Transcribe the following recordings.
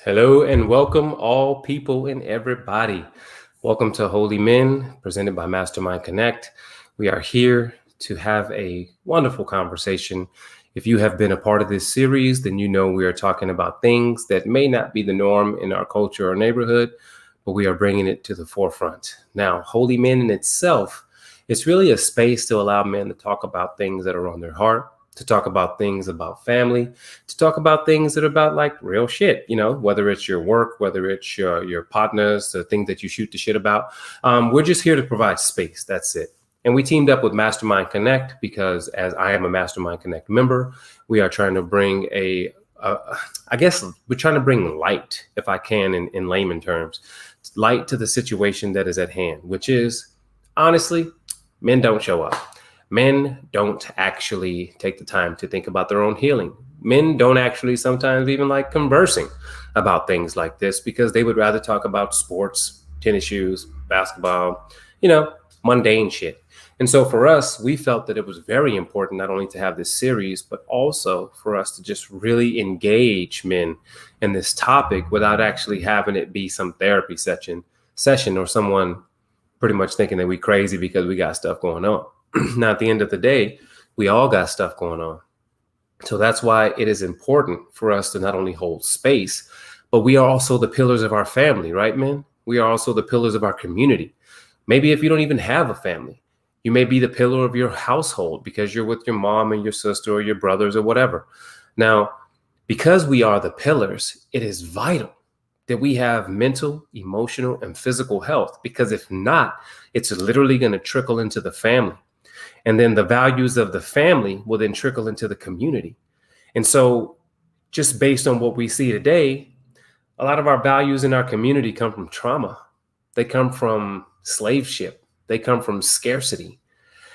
Hello and welcome, all people and everybody. Welcome to Holy Men, presented by Mastermind Connect. We are here to have a wonderful conversation. If you have been a part of this series, then you know we are talking about things that may not be the norm in our culture or neighborhood, but we are bringing it to the forefront. Now, Holy Men in itself, it's really a space to allow men to talk about things that are on their heart, to talk about things about family, to talk about things that are about like real shit, whether it's your work, whether it's your partners, the thing that you shoot the shit about. We're just here to provide space. That's it. And we teamed up with Mastermind Connect because as I am a Mastermind Connect member, we are trying to bring I guess we're trying to bring light, if I can, in layman terms, light to the situation that is at hand, which is honestly, men don't show up. Men don't actually take the time to think about their own healing. Men don't actually sometimes even like conversing about things like this because they would rather talk about sports, tennis shoes, basketball, mundane shit. And so for us, we felt that it was very important not only to have this series, but also for us to just really engage men in this topic without actually having it be some therapy session or someone pretty much thinking that we crazy because we got stuff going on. Now, at the end of the day, we all got stuff going on. So that's why it is important for us to not only hold space, but we are also the pillars of our family, right, men? We are also the pillars of our community. Maybe if you don't even have a family, you may be the pillar of your household because you're with your mom and your sister or your brothers or whatever. Now, because we are the pillars, it is vital that we have mental, emotional, and physical health, because if not, it's literally going to trickle into the family. And then the values of the family will then trickle into the community. And so just based on what we see today, a lot of our values in our community come from trauma. They come from slave ship. They come from scarcity.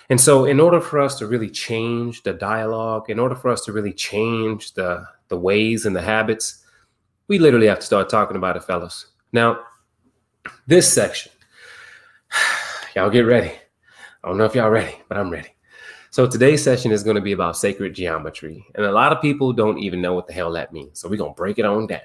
And so in order for us to really change the dialogue, in order for us to really change the ways and the habits, we literally have to start talking about it, fellas. Now, this section, y'all get ready. I don't know if y'all ready, but I'm ready. So today's session is going to be about sacred geometry. And a lot of people don't even know what the hell that means. So we're going to break it on down.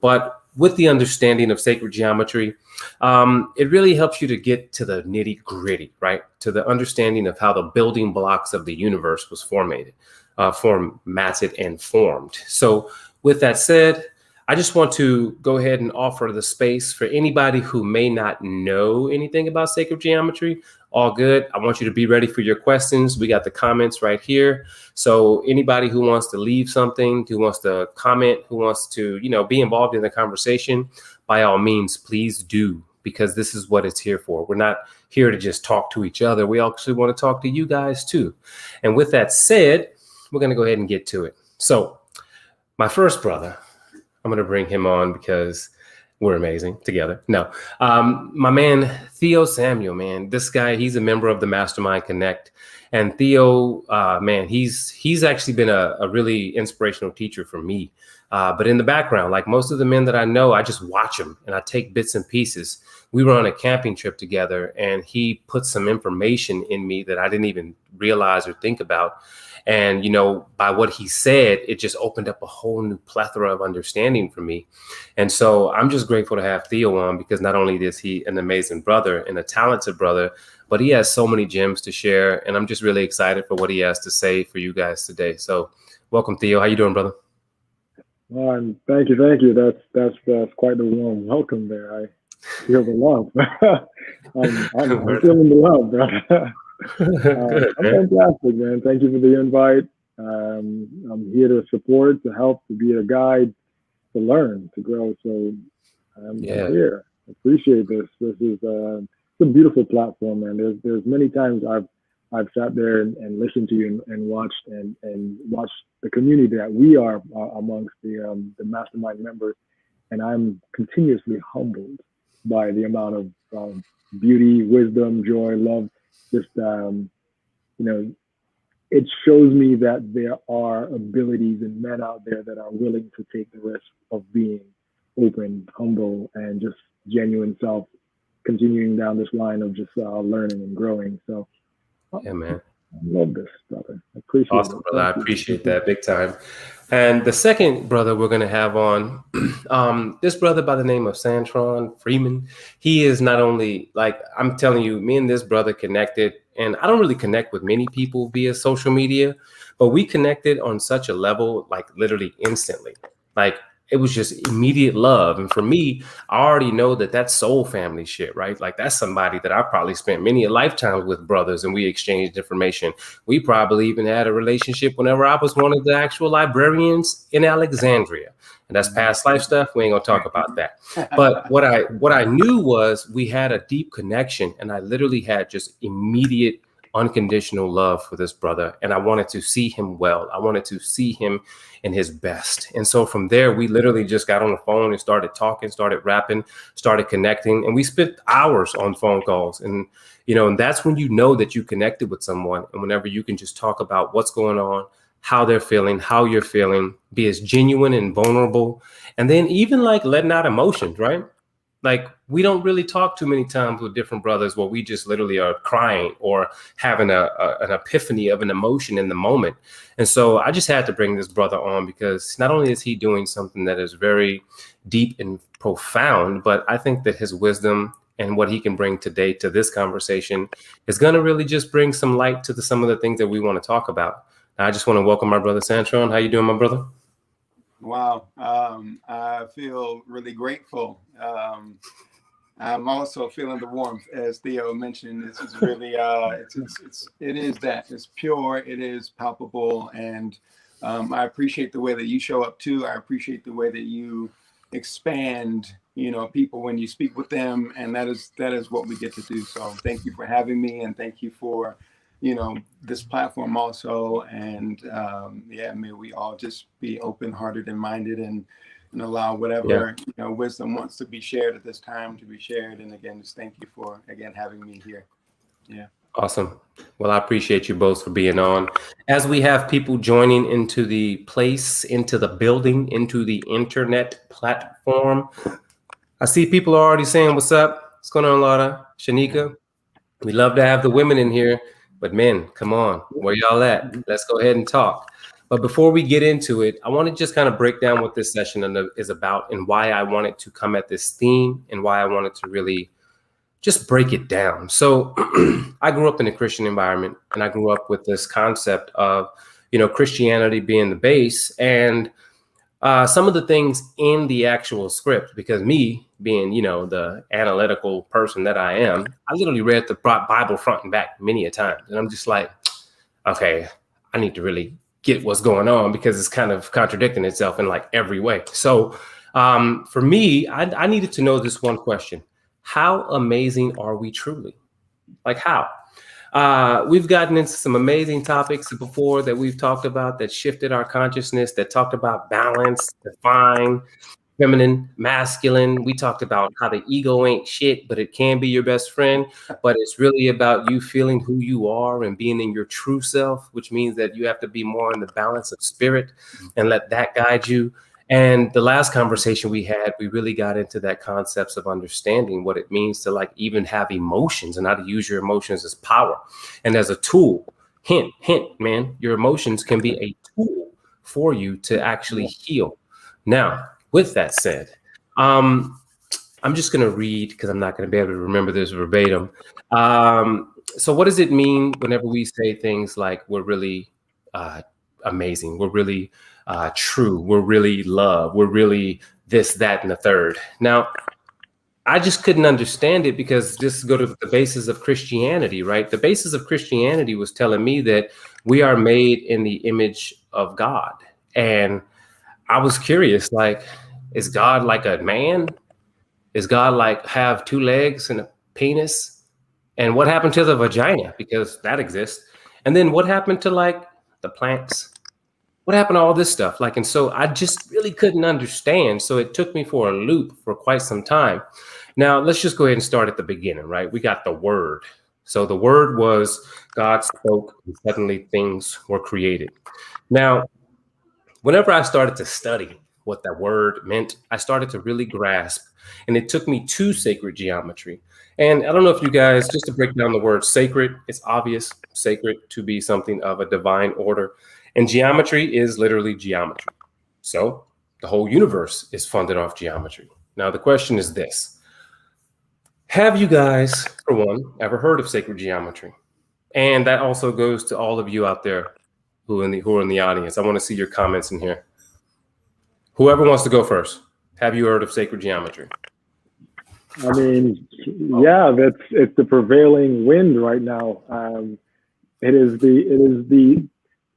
But with the understanding of sacred geometry, it really helps you to get to the nitty gritty, right? To the understanding of how the building blocks of the universe was formatted and formed. So with that said, I just want to go ahead and offer the space for anybody who may not know anything about sacred geometry. All good. I want you to be ready for your questions. We got the comments right here. So anybody who wants to leave something, who wants to comment, who wants to, be involved in the conversation, by all means, please do, because this is what it's here for. We're not here to just talk to each other. We actually want to talk to you guys too. And with that said, we're going to go ahead and get to it. So my first brother, I'm going to bring him on because we're amazing together. No, my man, Theo Samuel, man, this guy, he's a member of the Mastermind Connect. And Theo, man, he's actually been a really inspirational teacher for me. But in the background, like most of the men that I know, I just watch him and I take bits and pieces. We were on a camping trip together and he put some information in me that I didn't even realize or think about. And, by what he said, it just opened up a whole new plethora of understanding for me. And so I'm just grateful to have Theo on because not only is he an amazing brother and a talented brother, but he has so many gems to share. And I'm just really excited for what he has to say for you guys today. So welcome, Theo. How you doing, brother? Thank you. That's quite the warm welcome there. I feel the love. I'm feeling the love, brother. Good, I'm man. fantastic, man. Thank you for the invite. I'm here to support, to help, to be a guide, to learn, to grow. So I'm here. I appreciate this. This is it's a beautiful platform, man. There's many times I've sat there and listened to you and watched watched the community that we are amongst the mastermind members, and I'm continuously humbled by the amount of beauty, wisdom, joy, love. Just it shows me that there are abilities and men out there that are willing to take the risk of being open, humble, and just genuine self, continuing down this line of just learning and growing. So Yeah, man. I love this, brother. I appreciate Awesome, it. brother. I appreciate that big time. And the second brother we're going to have on, this brother by the name of Santron FREEman, he is not only like, I'm telling you, me and this brother connected, and I don't really connect with many people via social media, but we connected on such a level, like literally instantly. Like it was just immediate love. And for me, I already know that that's soul family shit, right? Like that's somebody that I probably spent many a lifetimes with brothers and we exchanged information. We probably even had a relationship whenever I was one of the actual librarians in Alexandria. And that's past life stuff. We ain't gonna talk about that. But what I knew was we had a deep connection, and I literally had just immediate unconditional love for this brother. And I wanted to see him well. I wanted to see him in his best. And so from there, we literally just got on the phone and started talking, started rapping, started connecting. And we spent hours on phone calls. And, you know, and that's when you know that you connected with someone. And whenever you can just talk about what's going on, how they're feeling, how you're feeling, be as genuine and vulnerable. And then even like letting out emotions, right? Like we don't really talk too many times with different brothers where we just literally are crying or having an epiphany of an emotion in the moment. And so I just had to bring this brother on because not only is he doing something that is very deep and profound, but I think that his wisdom and what he can bring today to this conversation is going to really just bring some light to some of the things that we want to talk about. I just want to welcome my brother Santron. How you doing, my brother? Wow. I feel really grateful. I'm also feeling the warmth, as Theo mentioned. This is really, it is that. It's pure, it is palpable, and I appreciate the way that you show up too. I appreciate the way that you expand, you know, people when you speak with them, and that is what we get to do. So thank you for having me, and thank you for, you know, this platform also. And yeah, may we all just be open-hearted and minded and allow whatever you know, wisdom wants to be shared at this time to be shared. And again, just thank you for again having me here. Yeah. Awesome. Well, I appreciate you both for being on. As we have people joining into the place, into the building, into the internet platform, I see people are already saying, what's up? What's going on, Laura? Shanika? We love to have the women in here, but men, come on, where y'all at? Let's go ahead and talk. But before we get into it, I want to just kind of break down what this session is about and why I wanted to come at this theme and why I wanted to really just break it down. So I grew up in a Christian environment, and I grew up with this concept of, you know, Christianity being the base, and some of the things in the actual script, because me being, you know, the analytical person that I am, I literally read the Bible front and back many a time. And I'm just like, okay, I need to really get what's going on because it's kind of contradicting itself in like every way. So for me, I needed to know this one question. How amazing are we truly? Like how? We've gotten into some amazing topics before that we've talked about that shifted our consciousness, that talked about balance, define, feminine, masculine. We talked about how the ego ain't shit, but it can be your best friend. But it's really about you feeling who you are and being in your true self, which means that you have to be more in the balance of spirit and let that guide you. And the last conversation we had, we really got into that concepts of understanding what it means to like even have emotions and how to use your emotions as power and as a tool. Hint, man, your emotions can be a tool for you to actually heal. Now, with that said, I'm just going to read because I'm not going to be able to remember this verbatim. So what does it mean whenever we say things like we're really amazing, we're really true, we're really love, we're really this, that, and the third? Now, I just couldn't understand it because this go to the basis of Christianity, right? The basis of Christianity was telling me that we are made in the image of God. And I was curious, like, is God like a man? Is God like have two legs and a penis? And what happened to the vagina? Because that exists. And then what happened to like the plants? What happened to all this stuff? Like, and so I just really couldn't understand. So it took me for a loop for quite some time. Now, let's just go ahead and start at the beginning, right? We got the word. So the word was God spoke and suddenly things were created. Now, whenever I started to study what that word meant, I started to really grasp And it took me to sacred geometry. And I don't know if you guys, just to break down the word sacred, it's obvious, sacred to be something of a divine order. And geometry is literally geometry. So the whole universe is funded off geometry. Now, the question is this. Have you guys, for one, ever heard of sacred geometry? And that also goes to all of you out there who are in the audience. I want to see your comments in here. Whoever wants to go first. Have you heard of sacred geometry? I mean, yeah, it's the prevailing wind right now. It is the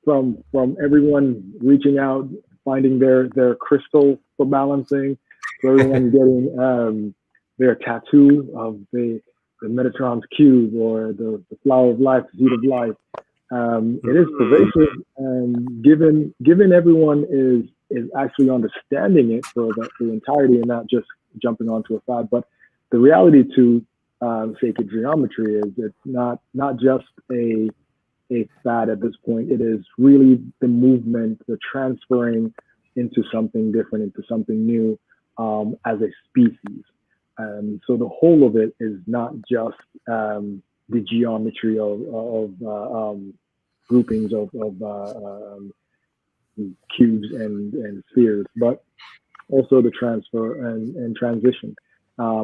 from everyone reaching out, finding their crystal for balancing, to everyone getting their tattoo of the Metatron's cube or the flower of life, the seed of life. It is pervasive, and given everyone is actually understanding it for the entirety and not just jumping onto a fad. But the reality to sacred geometry is it's not just a fad at this point. It is really the movement, the transferring into something different, into something new as a species. So the whole of it is not just the geometry of groupings of cubes and spheres, but also the transfer and transition.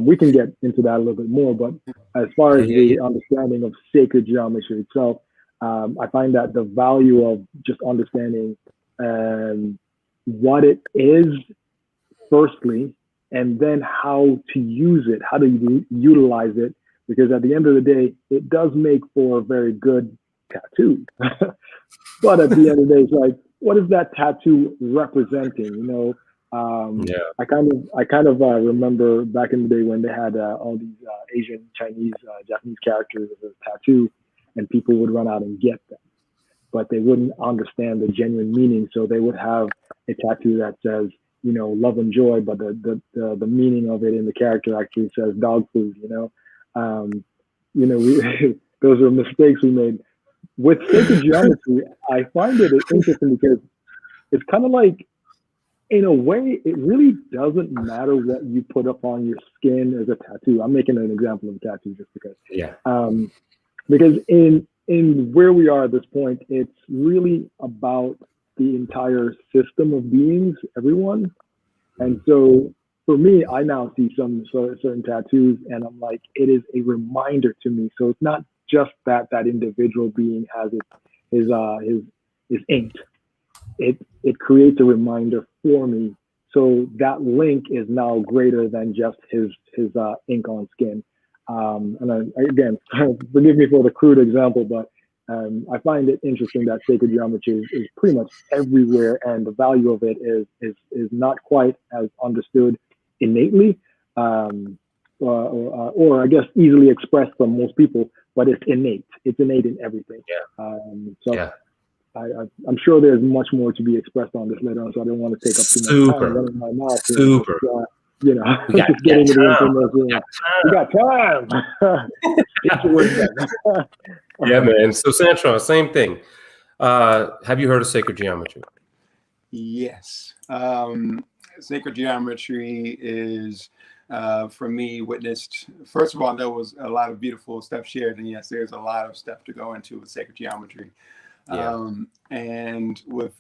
We can get into that a little bit more, but as far as the understanding of sacred geometry itself, I find that the value of just understanding what it is, firstly, and then how to use it, how to utilize it, because at the end of the day, it does make for a very good tattoo. But at the end of the day, it's like, what is that tattoo representing? You know, I kind of remember back in the day when they had all these Asian, Chinese, Japanese characters as a tattoo, and people would run out and get them, but they wouldn't understand the genuine meaning. So they would have a tattoo that says, you know, love and joy, but the meaning of it in the character actually says dog food. You know, those are mistakes we made. With sacred geometry, I find it interesting because it's kind of like, in a way, it really doesn't matter what you put up on your skin as a tattoo. I'm making an example of a tattoo just because. Yeah. Because in where we are at this point, it's really about the entire system of beings, everyone. And so for me, I now see some certain tattoos, and I'm like, it is a reminder to me. So it's not just that individual being has his ink. It creates a reminder for me. So that link is now greater than just his ink on skin. And again, forgive me for the crude example, but I find it interesting that sacred geometry is pretty much everywhere, and the value of it is not quite as understood innately, or I guess easily expressed from most people, but it's innate. It's innate in everything. Yeah. I'm sure there's much more to be expressed on this later on, so I don't want to take up too much time running my mouth. Super. You know, we got time. Yeah, man. So Santron, same thing. Have you heard of sacred geometry? Yes. Sacred geometry is, for me, witnessed. First of all, there was a lot of beautiful stuff shared, and yes, there's a lot of stuff to go into with sacred geometry. Yeah. And with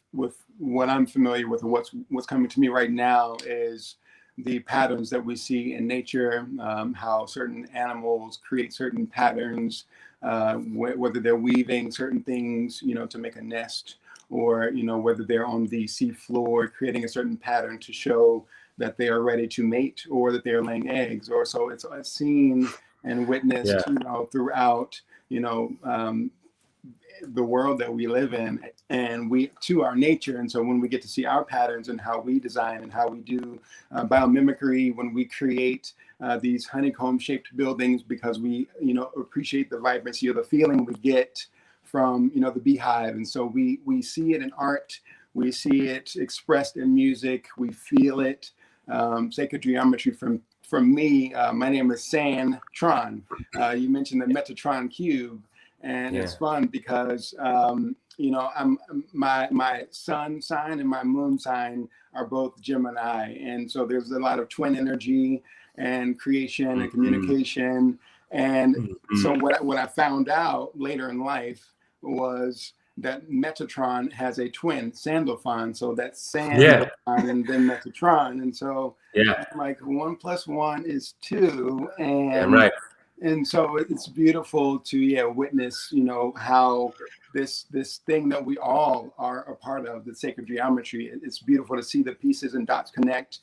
what I'm familiar with, and what's coming to me right now is the patterns that we see in nature, how certain animals create certain patterns, whether they're weaving certain things, you know, to make a nest, or, you know, whether they're on the sea floor creating a certain pattern to show that they are ready to mate, or that they're laying eggs, or so. It's seen and witnessed, you know, throughout, you know, the world that we live in, and we to our nature. And so when we get to see our patterns and how we design and how we do biomimicry, when we create these honeycomb shaped buildings, because we, you know, appreciate the vibrancy or the feeling we get from, you know, the beehive. And so we see it in art, we see it expressed in music, we feel it. Sacred geometry from me, my name is Santron. You mentioned the Metatron cube. And it's fun because, you know, my sun sign and my moon sign are both Gemini. And so there's a lot of twin energy. and creation and communication. And so what I found out later in life was that Metatron has a twin, Sandalphon. So that's Sandalphon and then Metatron. And so I'm like 1 + 1 is 2. And so it's beautiful to witness, how this thing that we all are a part of, the sacred geometry. It's beautiful to see the pieces and dots connect,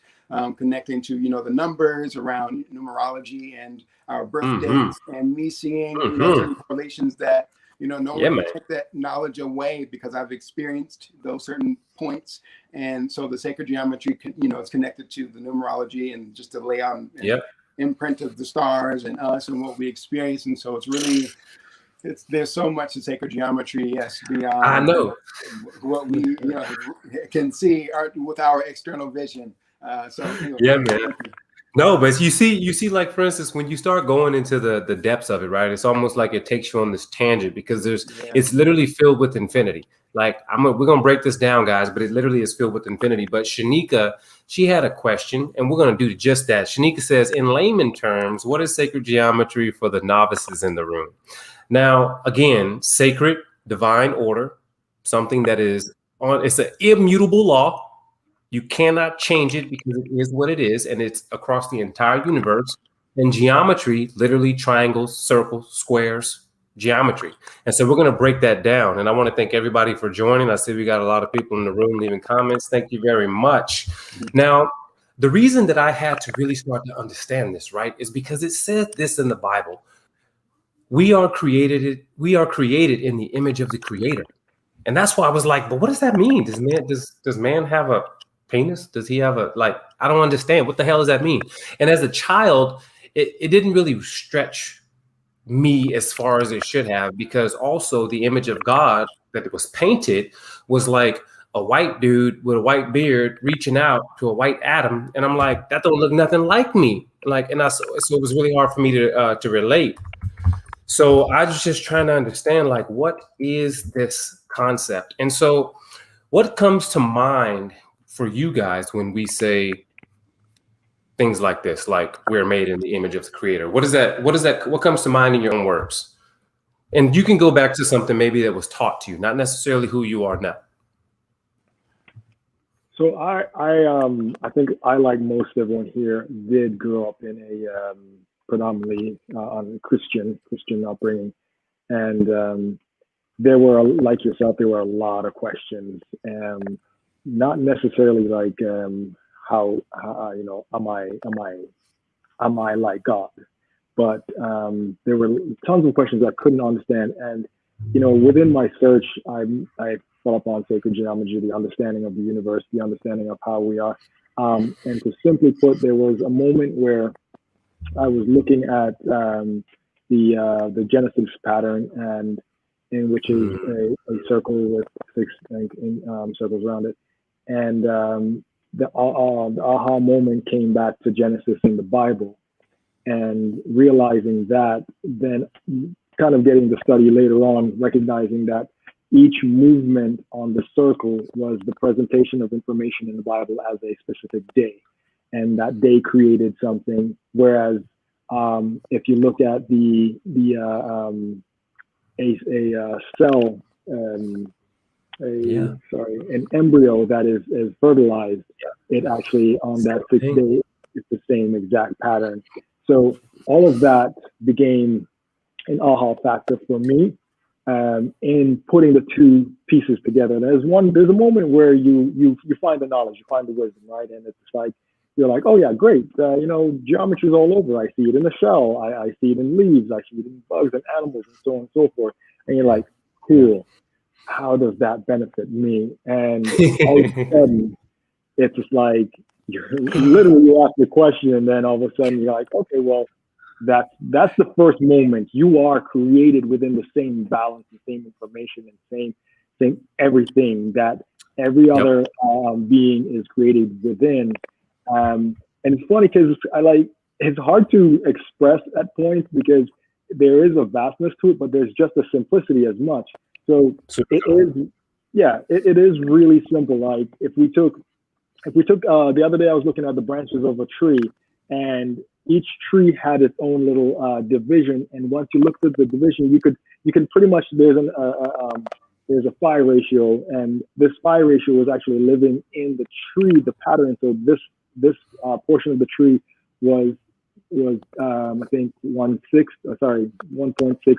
connecting to the numbers around numerology and our birthdays, and me seeing certain correlations that no one can take that knowledge away, because I've experienced those certain points. And so the sacred geometry, it's connected to the numerology and just the layout and imprint of the stars and us and what we experience. And so it's really, there's so much to sacred geometry, beyond I know what we can see with our external vision. Man. No, but you see, like, for instance, when you start going into the depths of it, right? It's almost like it takes you on this tangent, because it's literally filled with infinity. Like, we're gonna break this down, guys, but it literally is filled with infinity. But Shanika, she had a question, and we're gonna do just that. Shanika says, in layman terms, what is sacred geometry for the novices in the room? Now, again, sacred, divine order, something that is it's an immutable law. You cannot change it, because it is what it is, and it's across the entire universe. And geometry, literally triangles, circles, squares, geometry. And so we're going to break that down. And I want to thank everybody for joining. I see we got a lot of people in the room leaving comments. Thank you very much. Now, the reason that I had to really start to understand this, right, is because it says this in the Bible. We are created in the image of the Creator. And that's why I was like, but what does that mean? Does man have a penis? Does he have I don't understand. What the hell does that mean? And as a child, it didn't really stretch me as far as it should have, because also the image of God that it was painted was like a white dude with a white beard reaching out to a white Adam. And I'm like, that don't look nothing like me. So it was really hard for me to relate. So I was just trying to understand, like, what is this concept? And so what comes to mind for you guys when we say things like this, like we're made in the image of the Creator? What comes to mind in your own words? And you can go back to something maybe that was taught to you, not necessarily who you are now. So I think I, like most everyone here, did grow up in a predominantly on Christian upbringing, and there were, like yourself, there were a lot of questions, not necessarily like how am I like God, but there were tons of questions I couldn't understand. And within my search, I fell upon sacred geometry, the understanding of the universe, the understanding of how we are, and to simply put, there was a moment where I was looking at the Genesis pattern, and in which is a circle with 6 circles around it, and the aha moment came back to Genesis in the Bible, and realizing that, then kind of getting the study later on, recognizing that each movement on the circle was the presentation of information in the Bible as a specific day, and that day created something. Whereas if you look at a cell, an embryo that is fertilized, it actually on that 6th day, it's the same exact pattern. So all of that became an aha factor for me in putting the two pieces together. There's a moment where you find the knowledge, you find the wisdom, right? And it's like, you're like, oh yeah, great. Geometry is all over. I see it in the shell. I see it in leaves. I see it in bugs and animals and so on and so forth. And you're like, cool. How does that benefit me? And all of a sudden, it's just like, you ask the question, and then all of a sudden you're like, okay, well, that's the first moment. You are created within the same balance, the same information, and same everything that every other being is created within. And it's funny because it's hard to express at points because there is a vastness to it, but there's just a simplicity as much. So it is really simple. Like if we took the other day, I was looking at the branches of a tree, and each tree had its own little division, and once you looked at the division, you can pretty much there's a phi ratio, and this phi ratio was actually living in the tree, the pattern. So this portion of the tree was I think 1.6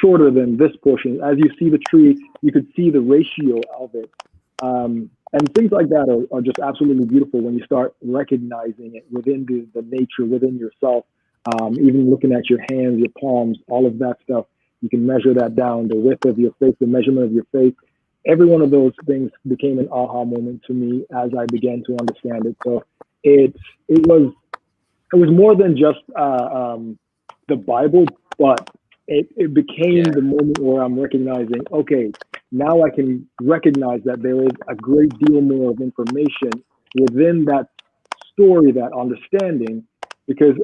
shorter than this portion. As you see the tree, you could see the ratio of it. And things like that are just absolutely beautiful when you start recognizing it within the nature, within yourself. Even looking at your hands, your palms, all of that stuff, you can measure that down, the width of your face, the measurement of your face. Every one of those things became an aha moment to me as I began to understand it. So it was more than just the Bible, but it became the moment where I'm recognizing, okay, now I can recognize that there is a great deal more of information within that story, that understanding, because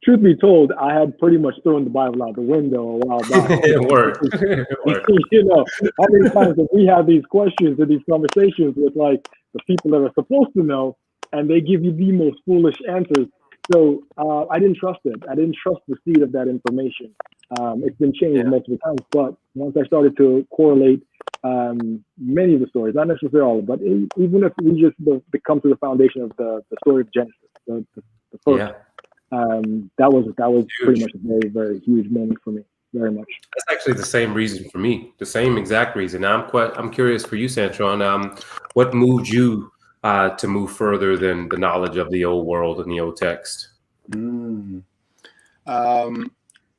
truth be told, I had pretty much thrown the Bible out the window a while back. It worked. You know, how many times have we had these questions and these conversations with like the people that are supposed to know, and they give you the most foolish answers. So I didn't trust it. I didn't trust the seed of that information. It's been changed multiple times, but once I started to correlate many of the stories, not necessarily all, but even if we just come to the foundation of the story of Genesis, the first, that was pretty much a very, very huge moment for me. Very much. That's actually the same reason for me, the same exact reason. Now I'm curious for you, Santron. What moved you to move further than the knowledge of the old world and the old text?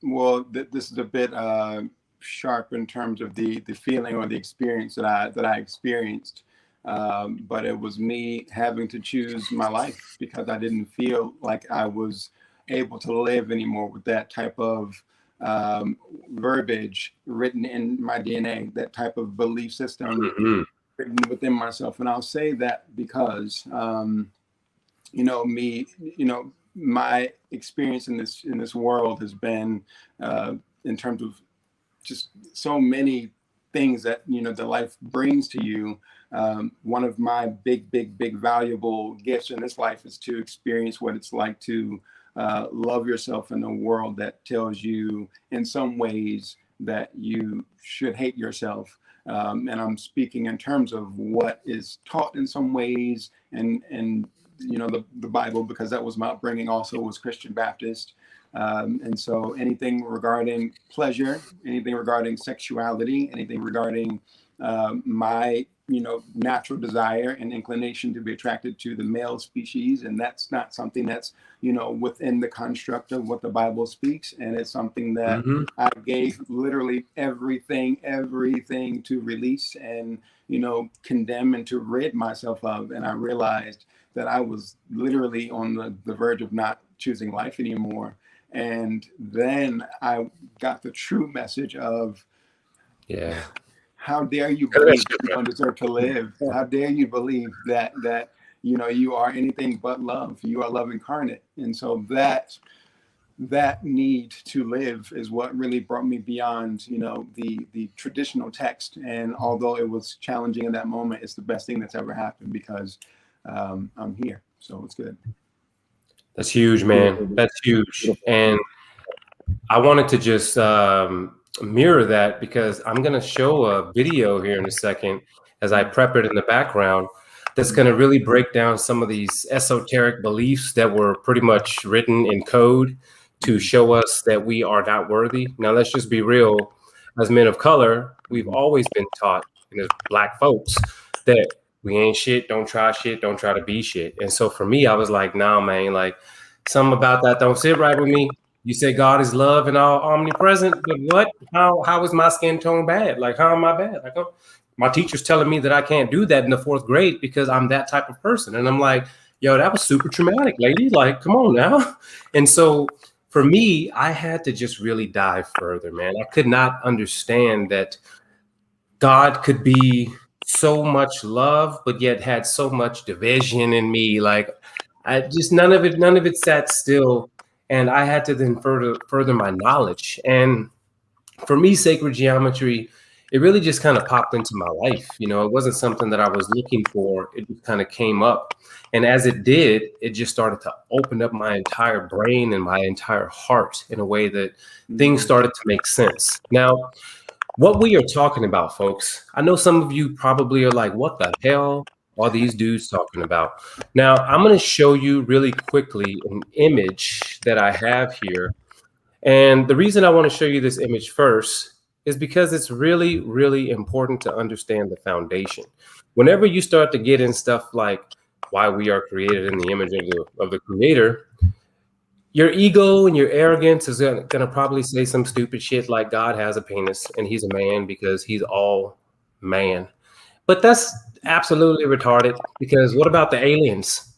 Well, this is a bit sharp in terms of the feeling or the experience that I experienced, but it was me having to choose my life because I didn't feel like I was able to live anymore with that type of verbiage written in my DNA, that type of belief system written within myself. And I'll say that because my experience in this world has been in terms of just so many things that the life brings to you. One of my big valuable gifts in this life is to experience what it's like to love yourself in a world that tells you in some ways that you should hate yourself. And I'm speaking in terms of what is taught in some ways, and the Bible, because that was my upbringing also, was Christian Baptist. And so anything regarding pleasure, anything regarding sexuality, anything regarding my natural desire and inclination to be attracted to the male species, and that's not something that's within the construct of what the Bible speaks, and it's something that I gave literally everything to release and condemn and to rid myself of. And I realized that I was literally on the verge of not choosing life anymore. And then I got the true message of, how dare you believe that you don't deserve to live? How dare you believe that you are anything but love? You are love incarnate. And so that need to live is what really brought me beyond the traditional text. And although it was challenging in that moment, it's the best thing that's ever happened, because I'm here. So it's good. That's huge, man. That's huge. And I wanted to just mirror that, because I'm going to show a video here in a second as I prep it in the background that's going to really break down some of these esoteric beliefs that were pretty much written in code to show us that we are not worthy. Now, let's just be real. As men of color, we've always been taught, and as Black folks, that we ain't shit, don't try to be shit. And so for me, I was like, nah, man, like something about that don't sit right with me. You say God is love and all omnipresent, but what? How is my skin tone bad? Like, how am I bad? Like, my teacher's telling me that I can't do that in the 4th grade because I'm that type of person. And I'm like, yo, that was super traumatic, lady. Like, come on now. And so for me, I had to just really dive further, man. I could not understand that God could be so much love, but yet had so much division in me. Like, I just none of it sat still. And I had to then further my knowledge. And for me, sacred geometry it really just kind of popped into my life. You know, it wasn't something that I was looking for. It just kind of came up. And as it did, it just started to open up my entire brain and my entire heart in a way that things started to make sense. Now, what we are talking about, folks, I know some of you probably are like, what the hell are these dudes talking about? Now, I'm going to show you really quickly an image that I have here. And the reason I want to show you this image first is because it's really, really important to understand the foundation. Whenever you start to get in stuff like why we are created in the image of the creator, your ego and your arrogance is going to probably say some stupid shit like God has a penis and he's a man because he's all man. But that's absolutely retarded, because what about the aliens?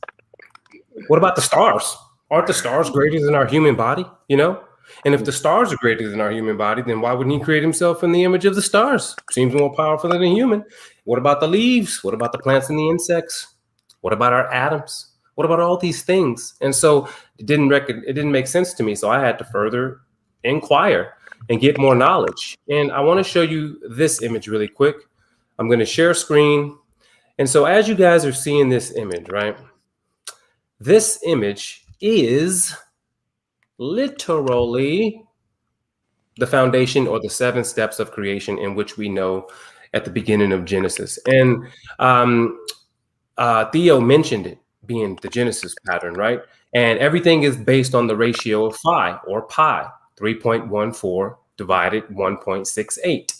What about the stars? Aren't the stars greater than our human body? You know? And if the stars are greater than our human body, then why wouldn't he create himself in the image of the stars? Seems more powerful than a human. What about the leaves? What about the plants and the insects? What about our atoms? What about all these things? And so it didn't make sense to me. So I had to further inquire and get more knowledge. And I want to show you this image really quick. I'm going to share screen. And so as you guys are seeing this image, right? This image is literally the foundation or the 7 steps of creation in which we know at the beginning of Genesis. And Theo mentioned it being the Genesis pattern, right? And everything is based on the ratio of phi or pi, 3.14 divided 1.68.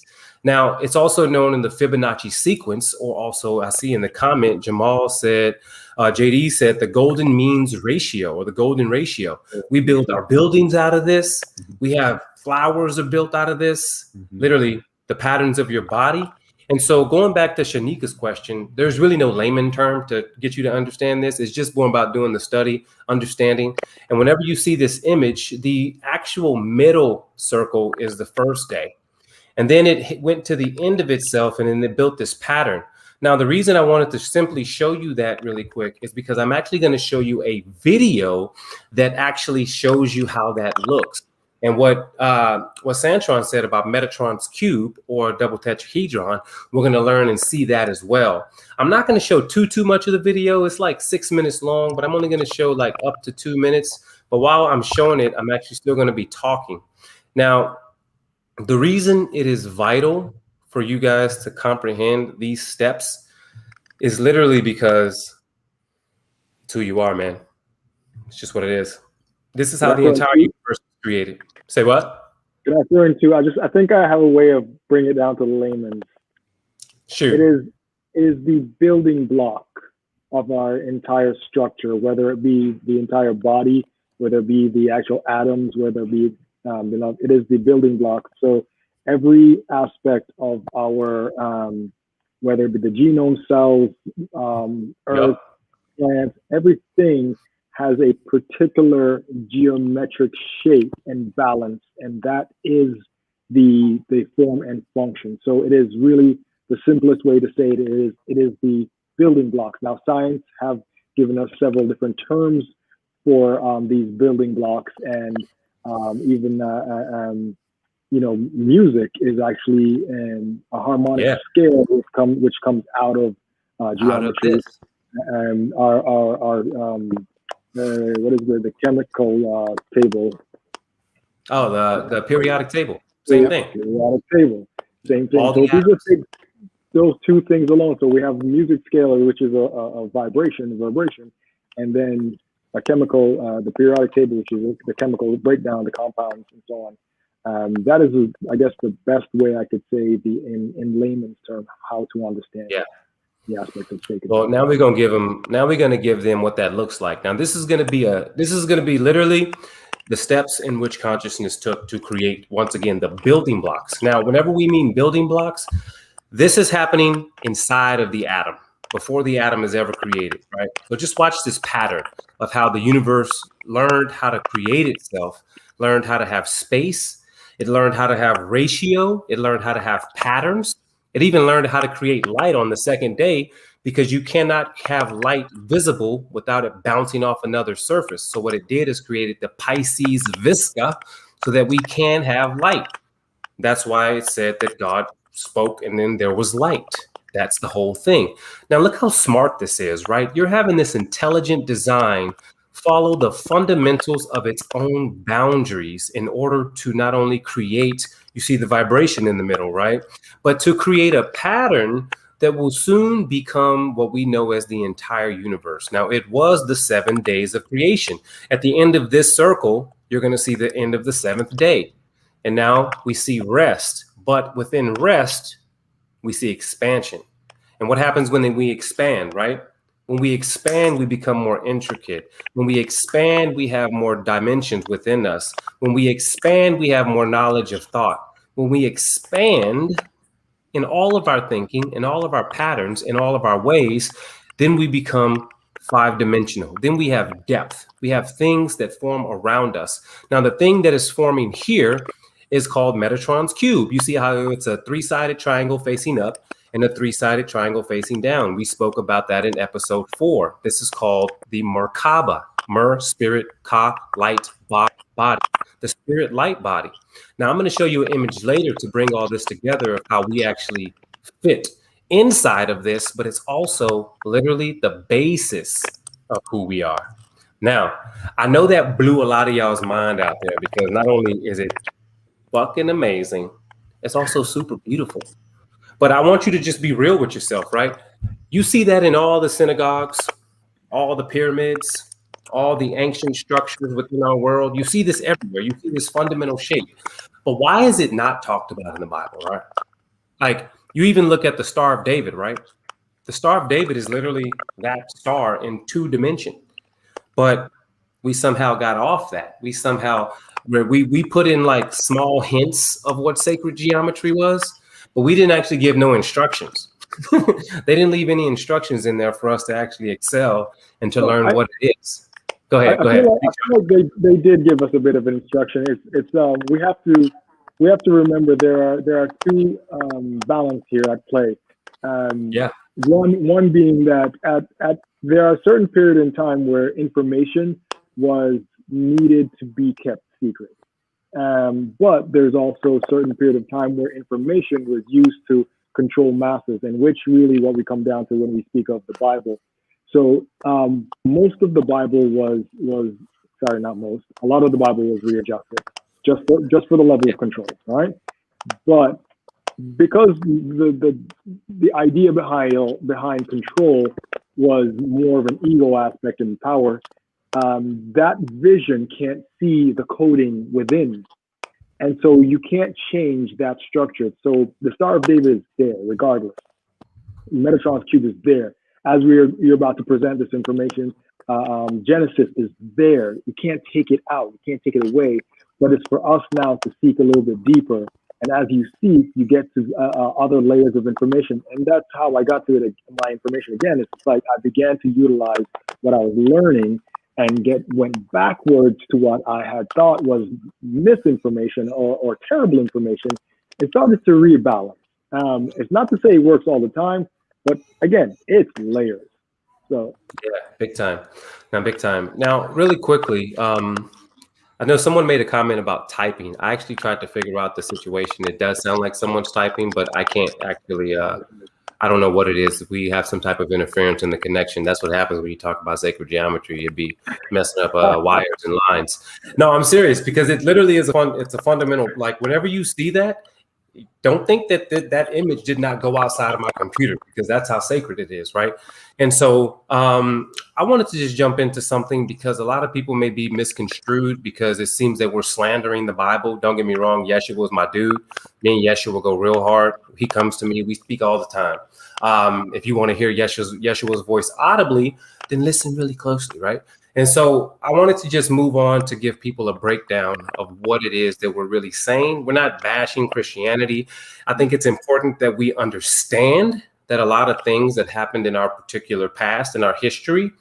Now, it's also known in the Fibonacci sequence, or also I see in the comment, Jamal said, JD said the golden means ratio, or the golden ratio. We build our buildings out of this. We have flowers are built out of this, literally the patterns of your body. And so going back to Shanika's question, there's really no layman term to get you to understand this. It's just more about doing the study, understanding. And whenever you see this image, the actual middle circle is the first day. And then it went to the end of itself, and then it built this pattern. Now, the reason I wanted to simply show you that really quick is because I'm actually going to show you a video that actually shows you how that looks. And what Santron said about Metatron's cube or double tetrahedron, we're going to learn and see that as well. I'm not going to show too much of the video. It's like 6 minutes long, but I'm only going to show like up to 2 minutes. But while I'm showing it, I'm actually still going to be talking. Now, the reason it is vital for you guys to comprehend these steps is literally because it's who you are, man. It's just what it is. This is how the entire universe is created. Say what? Can I throw into? I think I have a way of bringing it down to the layman's. Sure. It is the building block of our entire structure, whether it be the entire body, whether it be the actual atoms, whether it be it is the building block. So every aspect of our, whether it be the genome, cells, earth, plants, everything has a particular geometric shape and balance, and that is the form and function. So it is really the simplest way to say it is the building blocks. Now, science have given us several different terms for these building blocks, and even music is actually a harmonic scale which comes out of geometry. And our what is the chemical table? Oh, the periodic table. Same thing. Periodic table. Same thing. So those two things alone. So we have music scale, which is a vibration, and then a chemical, the periodic table, which is the chemical breakdown, the compounds, and so on. That is, I guess, the best way I could say in layman's term how to understand the aspect of sacred. Well, now we're gonna give them what that looks like. Now, this is gonna be literally the steps in which consciousness took to create, once again, the building blocks. Now, whenever we mean building blocks, this is happening inside of the atom, before the atom is ever created, right? So just watch this pattern of how the universe learned how to create itself, learned how to have space, it learned how to have ratio, it learned how to have patterns, it even learned how to create light on the second day, because you cannot have light visible without it bouncing off another surface. So what it did is created the Pisces visca so that we can have light. That's why it said that God spoke, and then there was light. That's the whole thing. Now, look how smart this is, right? You're having this intelligent design follow the fundamentals of its own boundaries in order to not only create, you see the vibration in the middle, right? But to create a pattern that will soon become what we know as the entire universe. Now, it was the 7 days of creation. At the end of this circle, you're going to see the end of the 7th day. And now we see rest. But within rest, we see expansion. And what happens when we expand, right? When we expand, we become more intricate. When we expand, we have more dimensions within us. When we expand, we have more knowledge of thought. When we expand in all of our thinking, in all of our patterns, in all of our ways, then we become 5-dimensional. Then we have depth. We have things that form around us. Now, the thing that is forming here is called Metatron's cube. You see how it's a 3-sided triangle facing up and a 3-sided triangle facing down. We spoke about that in episode 4. This is called the Merkaba. Mer, spirit, ka, light, body. The spirit light body. Now, I'm going to show you an image later to bring all this together of how we actually fit inside of this, but it's also literally the basis of who we are. Now, I know that blew a lot of y'all's mind out there because not only is it fucking amazing, it's also super beautiful. But I want you to just be real with yourself, right? You see that in all the synagogues, all the pyramids, all the ancient structures within our world. You see this everywhere. You see this fundamental shape. But why is it not talked about in the Bible, right? Like, you even look at the Star of David, right? The Star of David is literally that star in 2 dimensions. But we somehow got off that. We somehow, where we put in like small hints of what sacred geometry was, but we didn't actually give no instructions. They didn't leave any instructions in there for us to actually excel and to learn what it is. Go ahead. I feel like they did give us a bit of an instruction. It's we have to remember there are 2 balance here at play. One being that at there are certain period in time where information was needed to be kept secret. But there's also a certain period of time where information was used to control masses, and which really what we come down to when we speak of the Bible. So most of the Bible was not most, a lot of the Bible was readjusted just for the level of control, right? But because the idea behind control was more of an ego aspect and power, that vision can't see the coding within. And so you can't change that structure. So the Star of David is there regardless. Metatron's cube is there. As you're about to present this information, Genesis is there. You can't take it out. You can't take it away. But it's for us now to seek a little bit deeper. And as you seek, you get to other layers of information. And that's how I got to my information again. It's like I began to utilize what I was learning and went backwards to what I had thought was misinformation or terrible information. It started to rebalance. It's not to say it works all the time, but again, it's layers. So yeah, big time. Now, really quickly, I know someone made a comment about typing. I actually tried to figure out the situation. It does sound like someone's typing, but I can't actually. I don't know what it is. If we have some type of interference in the connection, that's what happens when you talk about sacred geometry. You'd be messing up wires and lines. No, I'm serious, because it literally is it's a fundamental, like whenever you see that, don't think that image did not go outside of my computer, because that's how sacred it is, right? And so I wanted to just jump into something, because a lot of people may be misconstrued because it seems that we're slandering the Bible. Don't get me wrong. Yeshua was my dude. Me and Yeshua will go real hard. He comes to me. We speak all the time. If you want to hear Yeshua's voice audibly, then listen really closely, right? And so I wanted to just move on to give people a breakdown of what it is that we're really saying. We're not bashing Christianity. I think it's important that we understand that a lot of things that happened in our particular past, in our history,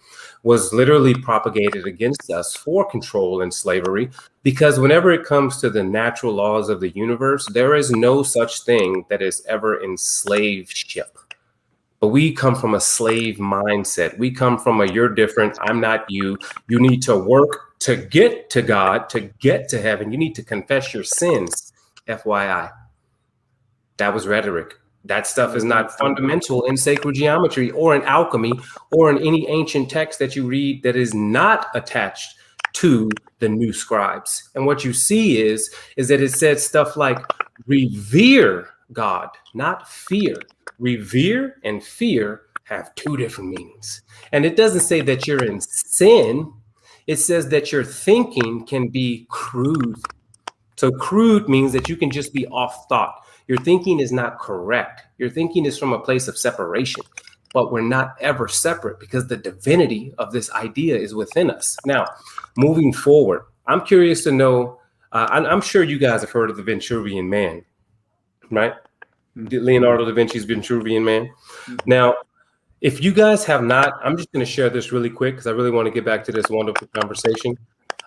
was literally propagated against us for control and slavery. Because whenever it comes to the natural laws of the universe, there is no such thing that is ever enslaveship. But we come from a slave mindset. We come from a you're different, I'm not you. You need to work to get to God, to get to heaven. You need to confess your sins, FYI. That was rhetoric. That stuff is not fundamental in sacred geometry or in alchemy or in any ancient text that you read that is not attached to the new scribes. And what you see is that it said stuff like revere God, not fear. Revere and fear have two different meanings. And it doesn't say that you're in sin. It says that your thinking can be crude. So crude means that you can just be off thought. Your thinking is not correct. Your thinking is from a place of separation, but we're not ever separate because the divinity of this idea is within us. Now, moving forward, I'm curious to know, I'm sure you guys have heard of the Vitruvian Man, right? Leonardo da Vinci's Vitruvian Man. Now, if you guys have not, I'm just going to share this really quick because I really want to get back to this wonderful conversation.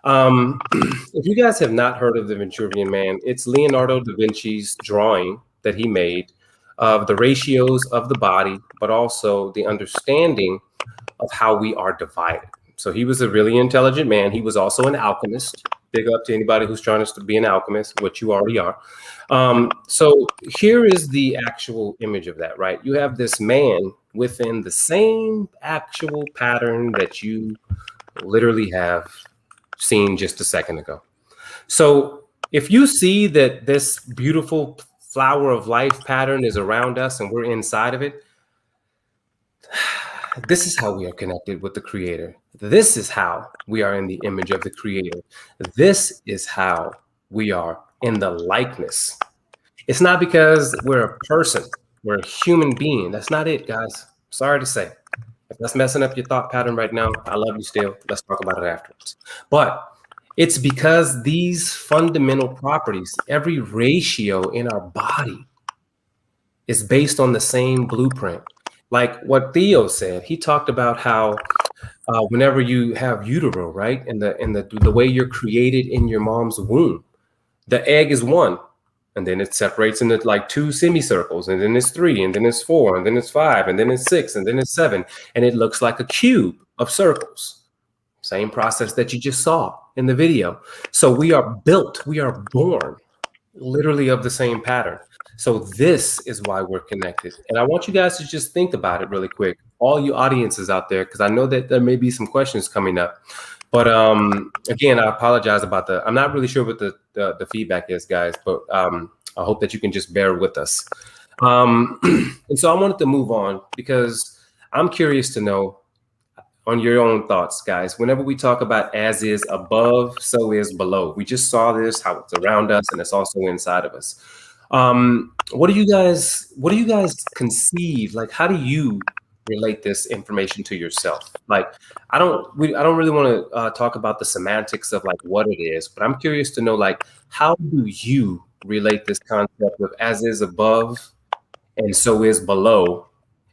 If you guys have not heard of the Vitruvian Man, it's Leonardo da Vinci's drawing that he made of the ratios of the body, but also the understanding of how we are divided. So he was a really intelligent man. He was also an alchemist. Big up to anybody who's trying to be an alchemist, which you already are. So here is the actual image of that, right? You have this man within the same actual pattern that you literally have seen just a second ago. So if you see that this beautiful flower of life pattern is around us and we're inside of it, this is how we are connected with the Creator. This is how we are in the image of the Creator. This is how we are in the likeness. It's not because we're a person, we're a human being. That's not it, guys. Sorry to say. If that's messing up your thought pattern right now, I love you still. Let's talk about it afterwards. But it's because these fundamental properties, every ratio in our body is based on the same blueprint. Like what Theo said, he talked about how whenever you have utero, right, and the way you're created in your mom's womb, the egg is one, and then it separates into like two semicircles, and then it's three, and then it's four, and then it's five, and then it's six, and then it's seven, and it looks like a cube of circles. Same process that you just saw in the video. So we are built, we are born literally of the same pattern. So this is why we're connected. And I want you guys to just think about it really quick, all you audiences out there, because I know that there may be some questions coming up. But again, I apologize about I'm not really sure what the feedback is, guys, but I hope that you can just bear with us. And so I wanted to move on because I'm curious to know on your own thoughts, guys. Whenever we talk about as is above, so is below. We just saw this, how it's around us, and it's also inside of us. What do you guys conceive? Like, how do you relate this information to yourself? Like, I don't really want to talk about the semantics of like what it is, but I'm curious to know, like, how do you relate this concept of as is above and so is below?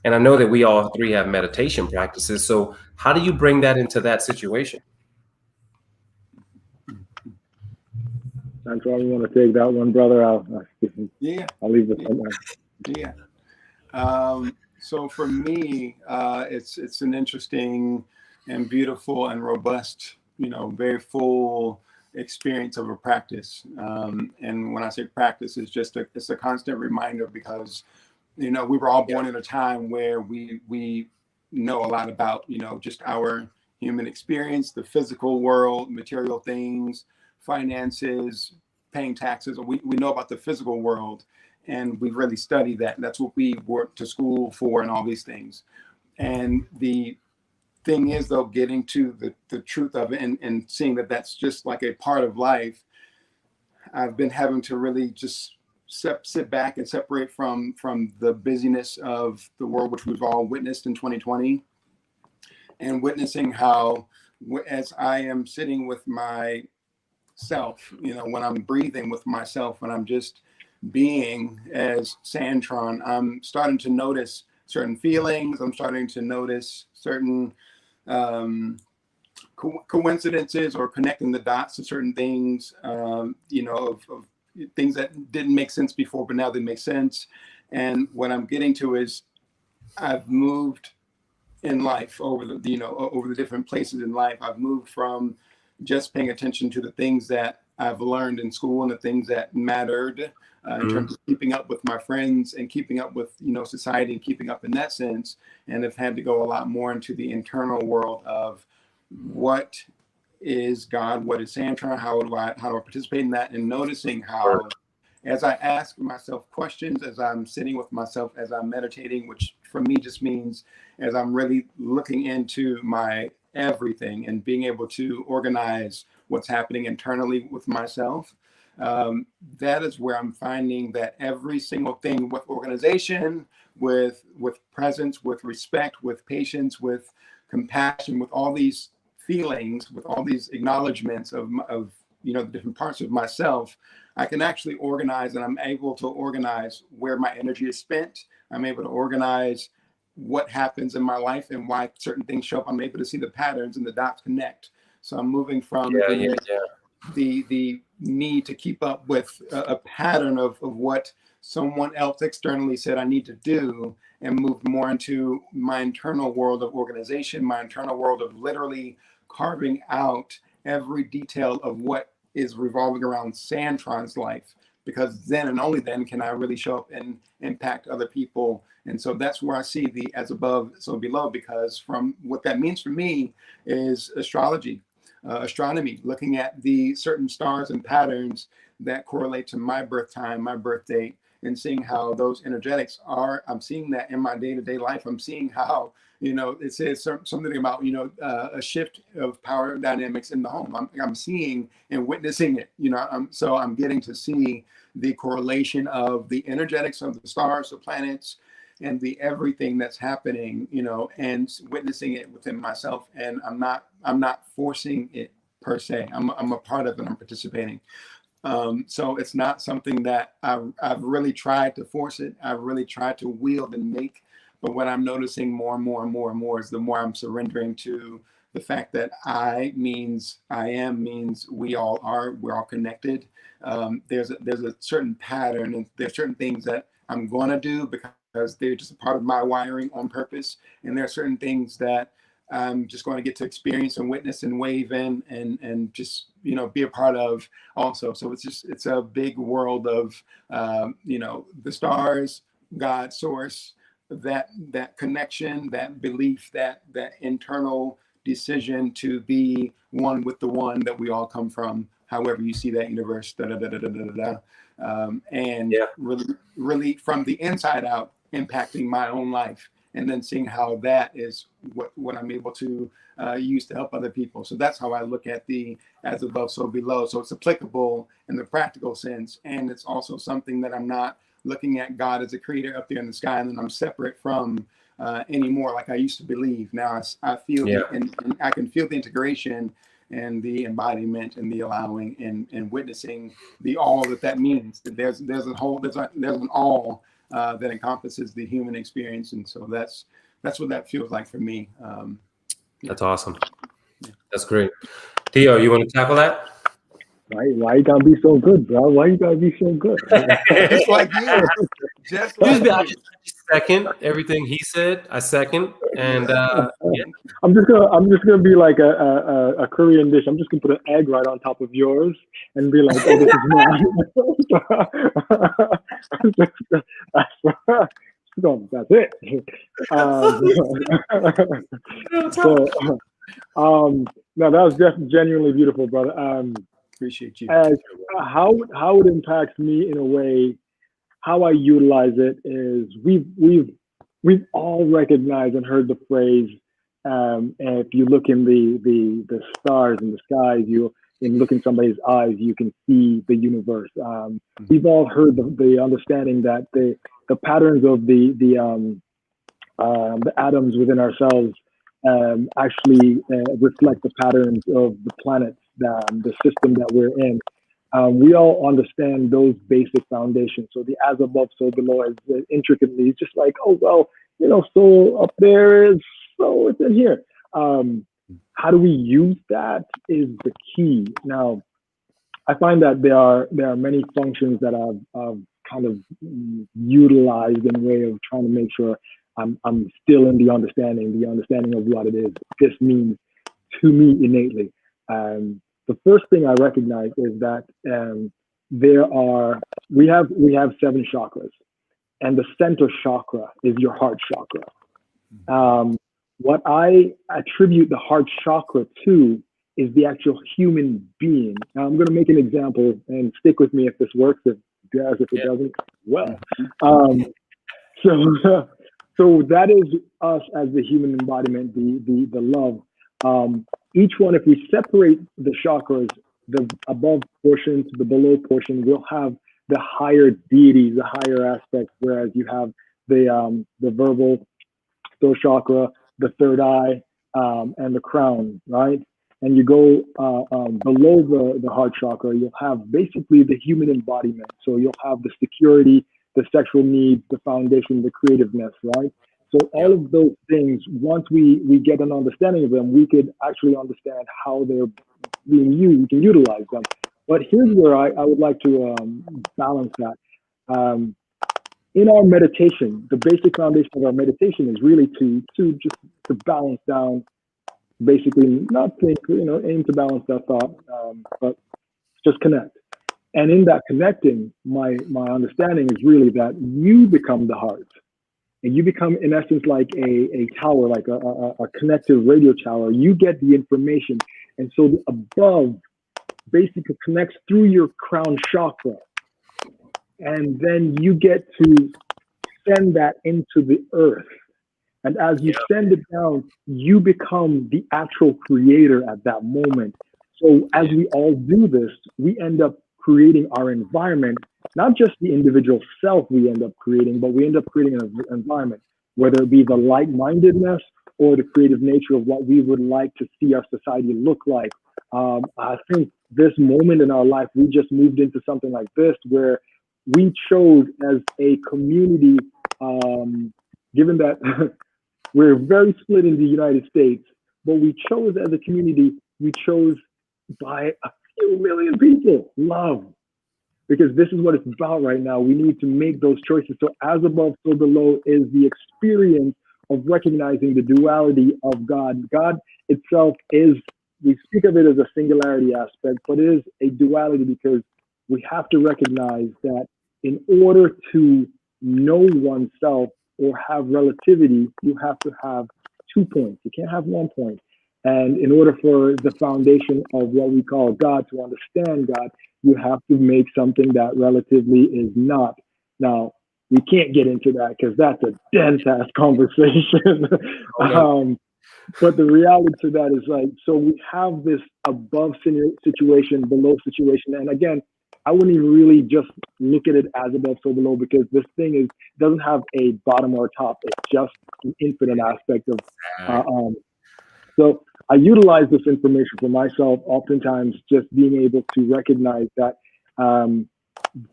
And I know that we all three have meditation practices. So how do you bring that into that situation? Santron, you want to take that one, brother? I'll leave it. Yeah. So for me, it's an interesting and beautiful and robust, very full experience of a practice. And when I say practice, it's a constant reminder because, we were all born at a time where we know a lot about, just our human experience, the physical world, material things, finances, paying taxes. We know about the physical world, and we really study that. That's what we work to school for and all these things. And the thing is, though, getting to the truth of it and seeing that that's just like a part of life, I've been having to really just sit back and separate from the busyness of the world, which we've all witnessed in 2020, and witnessing how, as I am sitting with myself, when I'm breathing with myself, when I'm just being as Santron, I'm starting to notice certain feelings. I'm starting to notice certain coincidences or connecting the dots to certain things, of things that didn't make sense before, but now they make sense. And what I'm getting to is I've moved in life over the different places in life. I've moved from just paying attention to the things that I've learned in school and the things that mattered in terms of keeping up with my friends and keeping up with, society and keeping up in that sense. And have had to go a lot more into the internal world of what is God, what is Santron, how do I participate in that, and noticing how, as I ask myself questions, as I'm sitting with myself, as I'm meditating, which for me just means as I'm really looking into my everything and being able to organize what's happening internally with myself, that is where I'm finding that every single thing with organization, with presence, with respect, with patience, with compassion, with all these feelings, with all these acknowledgments of the different parts of myself, I can actually organize, and I'm able to organize where my energy is spent. I'm able to organize what happens in my life and why certain things show up. I'm able to see the patterns and the dots connect. So I'm moving from the need to keep up with a pattern of what someone else externally said I need to do, and moved more into my internal world of organization, my internal world of literally carving out every detail of what is revolving around Santron's life, because then and only then can I really show up and impact other people. And so that's where I see the as above, so below, because from what that means for me is astrology, astronomy, looking at the certain stars and patterns that correlate to my birth time, my birth date, and seeing how those energetics are. I'm seeing that in my day-to-day life. I'm seeing how, it says something about, a shift of power dynamics in the home. I'm seeing and witnessing it, I'm getting to see the correlation of the energetics of the stars, the planets, and the everything that's happening, and witnessing it within myself. And I'm not forcing it per se. I'm a part of it. I'm participating. So it's not something that I've really tried to force it. I've really tried to wield and make. But what I'm noticing more and more and more and more is the more I'm surrendering to the fact that I means I am means we all are. We're all connected. There's a certain pattern, and there's certain things that I'm going to do because they're just a part of my wiring on purpose. And there are certain things that I'm just going to get to experience and witness and wave in and just, be a part of also. So it's a big world of, the stars, God, source, that connection, that belief, that internal decision to be one with the one that we all come from, however you see that universe, really from the inside out impacting my own life, and then seeing how that is what I'm able to use to help other people. So that's how I look at the as above, so below. So it's applicable in the practical sense, and it's also something that I'm not looking at God as a creator up there in the sky, and then I'm separate from anymore, like I used to believe. Now I feel and I can feel the integration and the embodiment and the allowing and witnessing the all that means. That there's an all that encompasses the human experience, and so that's what that feels like for me. That's awesome. That's great. Theo, you want to tackle that? Why you gotta be so good, bro? Why you gotta be so good? Just like you. Just like you. I second everything he said. I second, and I'm just gonna be like a Korean dish. I'm just gonna put an egg right on top of yours and be like, "Oh, this is mine." That's it. No, that was just genuinely beautiful, brother. Appreciate you. How it impacts me in a way, how I utilize it is we've all recognized and heard the phrase. And if you look in the stars in the skies, look in somebody's eyes, you can see the universe. We've all heard the understanding that the patterns of the atoms within ourselves actually reflect the patterns of the planets, the system that we're in. We all understand those basic foundations. So the as above, so below is intricately. It's just like, oh, well, so up there is, so it's in here. How do we use that is the key. Now, I find that there are many functions that I've kind of utilized in a way of trying to make sure I'm still in the understanding of what it is. This means to me innately. the first thing I recognize is that we have 7 chakras, and the center chakra is your heart chakra. What I attribute the heart chakra to is the actual human being. Now, I'm going to make an example, and stick with me if this works. If it doesn't, well. So that is us as the human embodiment, the love. Each one, if we separate the chakras, the above portion to the below portion, we'll have the higher deities, the higher aspects, whereas you have the verbal throat chakra, the third eye, and the crown, right? And you go below the heart chakra, you'll have basically the human embodiment. So you'll have the security, the sexual needs, the foundation, the creativeness, right? So all of those things, once we get an understanding of them, we could actually understand how they're being used, we can utilize them. But here's where I would like to balance that. In our meditation, the basic foundation of our meditation is really to balance down, basically not think, aim to balance that thought, but just connect. And in that connecting, my understanding is really that you become the heart. And you become, in essence, like a tower, like a connective radio tower. You get the information. And so the above basically connects through your crown chakra. And then you get to send that into the earth. And as you send it down, you become the actual creator at that moment. So as we all do this, we end up creating our environment, not just the individual self we end up creating, but we end up creating an environment, whether it be the like-mindedness or the creative nature of what we would like to see our society look like. I think this moment in our life, we just moved into something like this, where we chose as a community, given that we're very split in the United States, but we chose as a community, we chose by a few million people, love. Because this is what it's about right now. We need to make those choices. So as above, so below is the experience of recognizing the duality of God. God itself is, we speak of it as a singularity aspect, but it is a duality because we have to recognize that in order to know oneself or have relativity, you have to have 2 points. You can't have 1 point. And in order for the foundation of what we call God to understand God, you have to make something that relatively is not. Now, we can't get into that because that's a dense-ass conversation. But the reality to that is like, so we have this above situation, below situation. And again, I wouldn't even really just look at it as above, so below, because this thing doesn't have a bottom or top. It's just an infinite aspect of, so I utilize this information for myself, oftentimes just being able to recognize that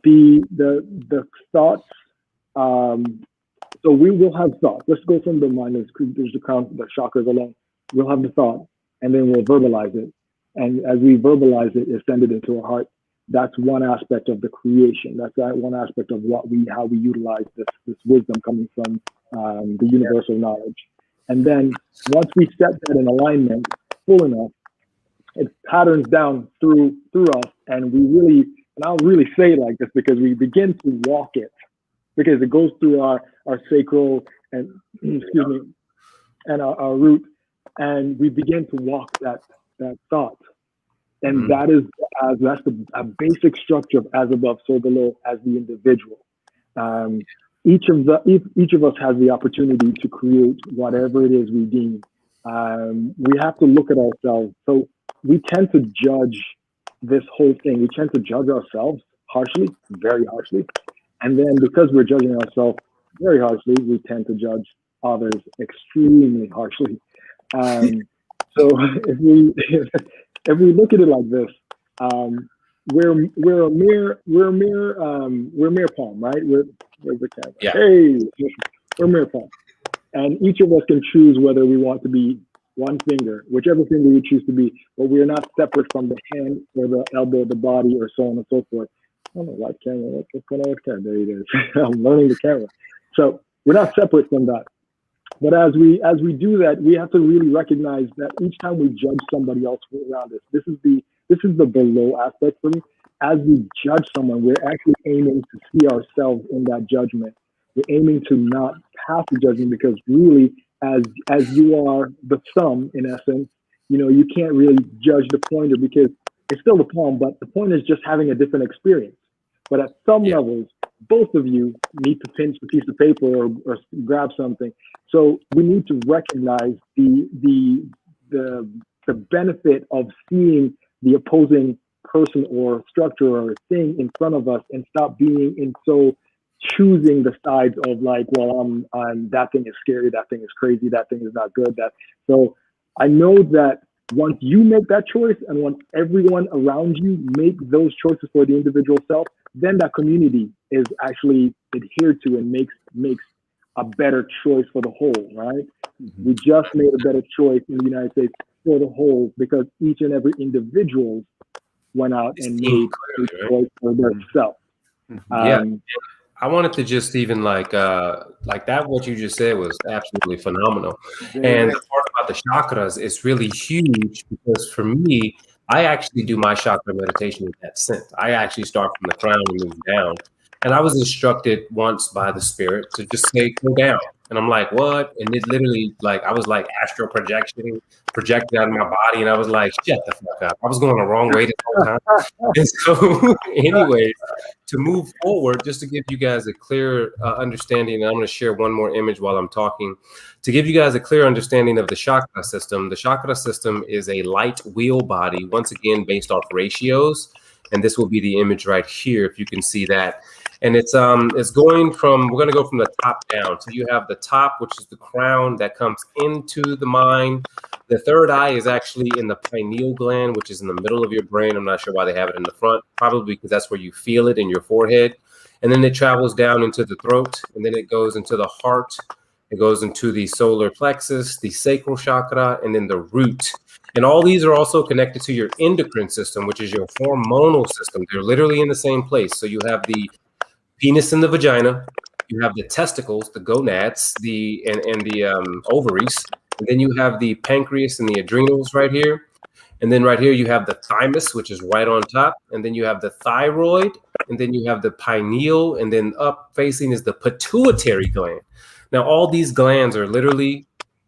the thoughts, so we will have thoughts. Let's go from the mind, there's the crown, the chakras alone. We'll have the thought, and then we'll verbalize it. And as we verbalize it, it's send it into our heart. That's one aspect of the creation. That's one aspect of how we utilize this wisdom coming from the universal knowledge. And then once we set that in alignment full enough, it patterns down through us. And we really, and I'll really say it like this because we begin to walk it, because it goes through our sacral and, excuse me, and our root. And we begin to walk that thought. And that's a basic structure of as above, so below as the individual. Each of us has the opportunity to create whatever it is we deem. We have to look at ourselves. So we tend to judge this whole thing. We tend to judge ourselves harshly, very harshly. And then because we're judging ourselves very harshly, we tend to judge others extremely harshly. So if we look at it like this, we're a mere palm, right? Where's the camera? Yeah. Hey, we're a mere palm, and each of us can choose whether we want to be one finger, whichever finger we choose to be, but we are not separate from the hand or the elbow, the body, or so on and so forth. I don't know what camera. What's going on with camera? There it is. I'm learning the camera. So we're not separate from that. But as we do that, we have to really recognize that each time we judge somebody else around us, this is this is the below aspect for me. As we judge someone, we're actually aiming to see ourselves in that judgment. We're aiming to not pass the judgment, because really, as you are the sum, in essence, you can't really judge the pointer, because it's still the palm, but the pointer is just having a different experience. But at some levels, both of you need to pinch a piece of paper or grab something. So we need to recognize the benefit of seeing the opposing person or structure or thing in front of us, and stop being in so choosing the sides of like, well, I'm that thing is scary, that thing is crazy, that thing is not good. So I know that once you make that choice, and once everyone around you make those choices for the individual self, then that community is actually adhered to and makes a better choice for the whole, right? Mm-hmm. We just made a better choice in the United States for the whole, because each and every individual went out and made a choice for themselves. Mm-hmm. I wanted to just even like that. What you just said was absolutely phenomenal. And the part about the chakras is really huge, because for me, I actually do my chakra meditation in that sense. I actually start from the crown and move down. And I was instructed once by the spirit to just say, go down. And I'm like, what? And it literally, like, I was like astral projected out of my body. And I was like, shut the fuck up. I was going the wrong way the whole time. And so anyways, to move forward, just to give you guys a clear understanding, and I'm going to share one more image while I'm talking, to give you guys a clear understanding of the chakra system. The chakra system is a light wheel body, once again, based off ratios. And this will be the image right here, if you can see that. And it's going from, we're going to go from the top down. So you have the top, which is the crown that comes into the mind. The third eye is actually in the pineal gland, which is in the middle of your brain. I'm not sure why they have it in the front, probably because that's where you feel it in your forehead. And then it travels down into the throat, and then it goes into the heart. It goes into the solar plexus, the sacral chakra, and then the root. And all these are also connected to your endocrine system, which is your hormonal system. They're literally in the same place. So you have the penis and the vagina, you have the testicles, the gonads, and the ovaries, and then you have the pancreas and the adrenals right here. And then right here you have the thymus, which is right on top, and then you have the thyroid, and then you have the pineal, and then up facing is the pituitary gland. Now all these glands are literally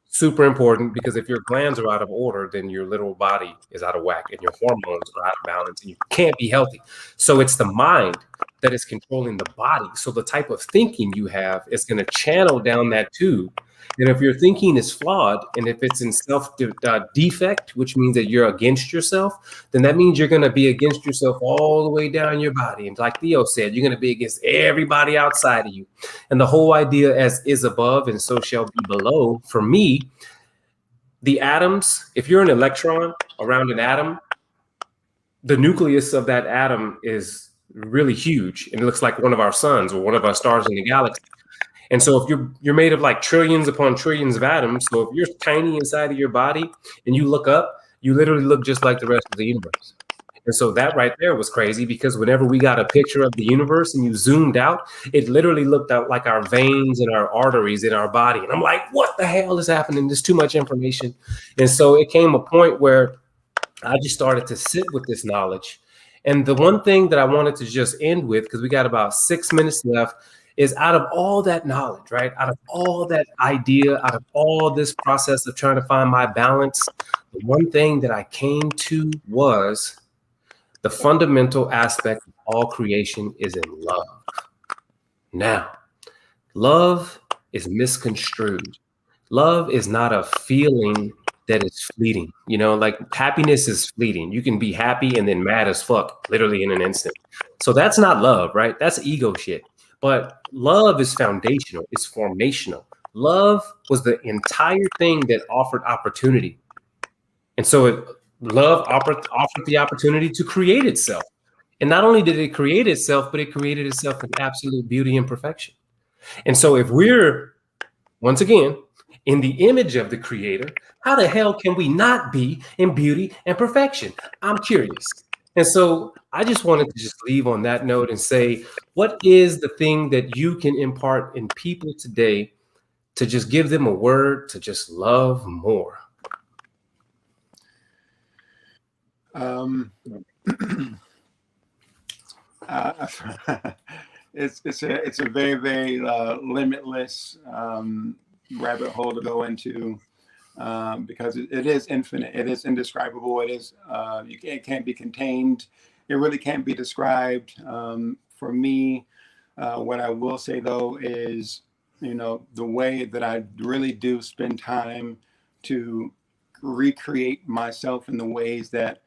super important, because if your glands are out of order, then your little body is out of whack and your hormones are out of balance and you can't be healthy. So it's the mind that is controlling the body. So the type of thinking you have is going to channel down that tube. And if your thinking is flawed, and if it's in self defect, which means that you're against yourself, then that means you're going to be against yourself all the way down your body. And like Theo said, you're going to be against everybody outside of you. And the whole idea, as is above and so shall be below, for me, the atoms, if you're an electron around an atom, the nucleus of that atom is really huge. And it looks like one of our suns or one of our stars in the galaxy. And so if you're made of like trillions upon trillions of atoms, so if you're tiny inside of your body and you look up, you literally look just like the rest of the universe. And so that right there was crazy, because whenever we got a picture of the universe and you zoomed out, it literally looked out like our veins and our arteries in our body. And I'm like, what the hell is happening? There's too much information. And so it came a point where I just started to sit with this knowledge. And the one thing that I wanted to just end with, because we got about 6 minutes left, is out of all that knowledge, right? Out of all that idea, out of all this process of trying to find my balance, the one thing that I came to was the fundamental aspect of all creation is in love. Now, love is misconstrued. Love is not a feeling that is fleeting. You know, like happiness is fleeting. You can be happy and then mad as fuck, literally in an instant. So that's not love, right? That's ego shit. But love is foundational. It's formational. Love was the entire thing that offered opportunity. And so love offered the opportunity to create itself. And not only did it create itself, but it created itself in absolute beauty and perfection. And so if we're, once again, in the image of the creator, how the hell can we not be in beauty and perfection? I'm curious. And so I just wanted to just leave on that note and say, what is the thing that you can impart in people today to just give them a word to just love more? Um, uh, it's a very, very limitless rabbit hole to go into, because it is infinite. It is indescribable. It is it can't be contained. It really can't be described. For me, what I will say though is, the way that I really do spend time to recreate myself in the ways that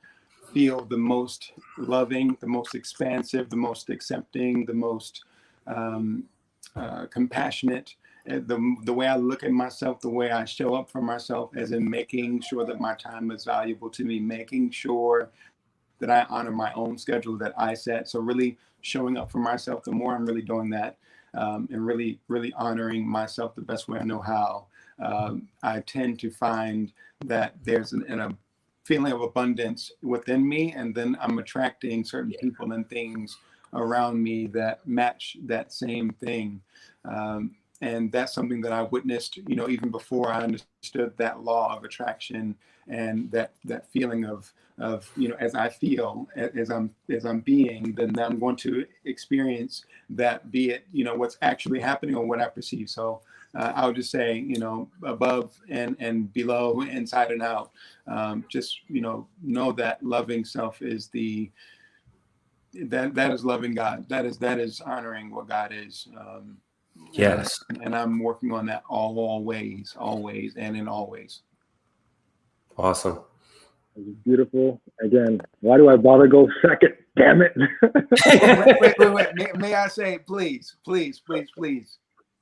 feel the most loving, the most expansive, the most accepting, the most compassionate. The way I look at myself, the way I show up for myself, as in making sure that my time is valuable to me, making sure that I honor my own schedule that I set. So really showing up for myself, the more I'm really doing that, and really, really honoring myself the best way I know how, I tend to find that there's a feeling of abundance within me, and then I'm attracting certain people and things around me that match that same thing. And that's something that I witnessed, even before I understood that law of attraction, and that feeling of, as I feel, as I'm being, then I'm going to experience that, be it, what's actually happening or what I perceive. So I would just say, above and below, inside and out, just, know that loving self is that is loving God. That is honoring what God is. Yes. And I'm working on that always, and in always. Awesome. Beautiful. Again, why do I bother go second? Damn it. Wait. May I say, please.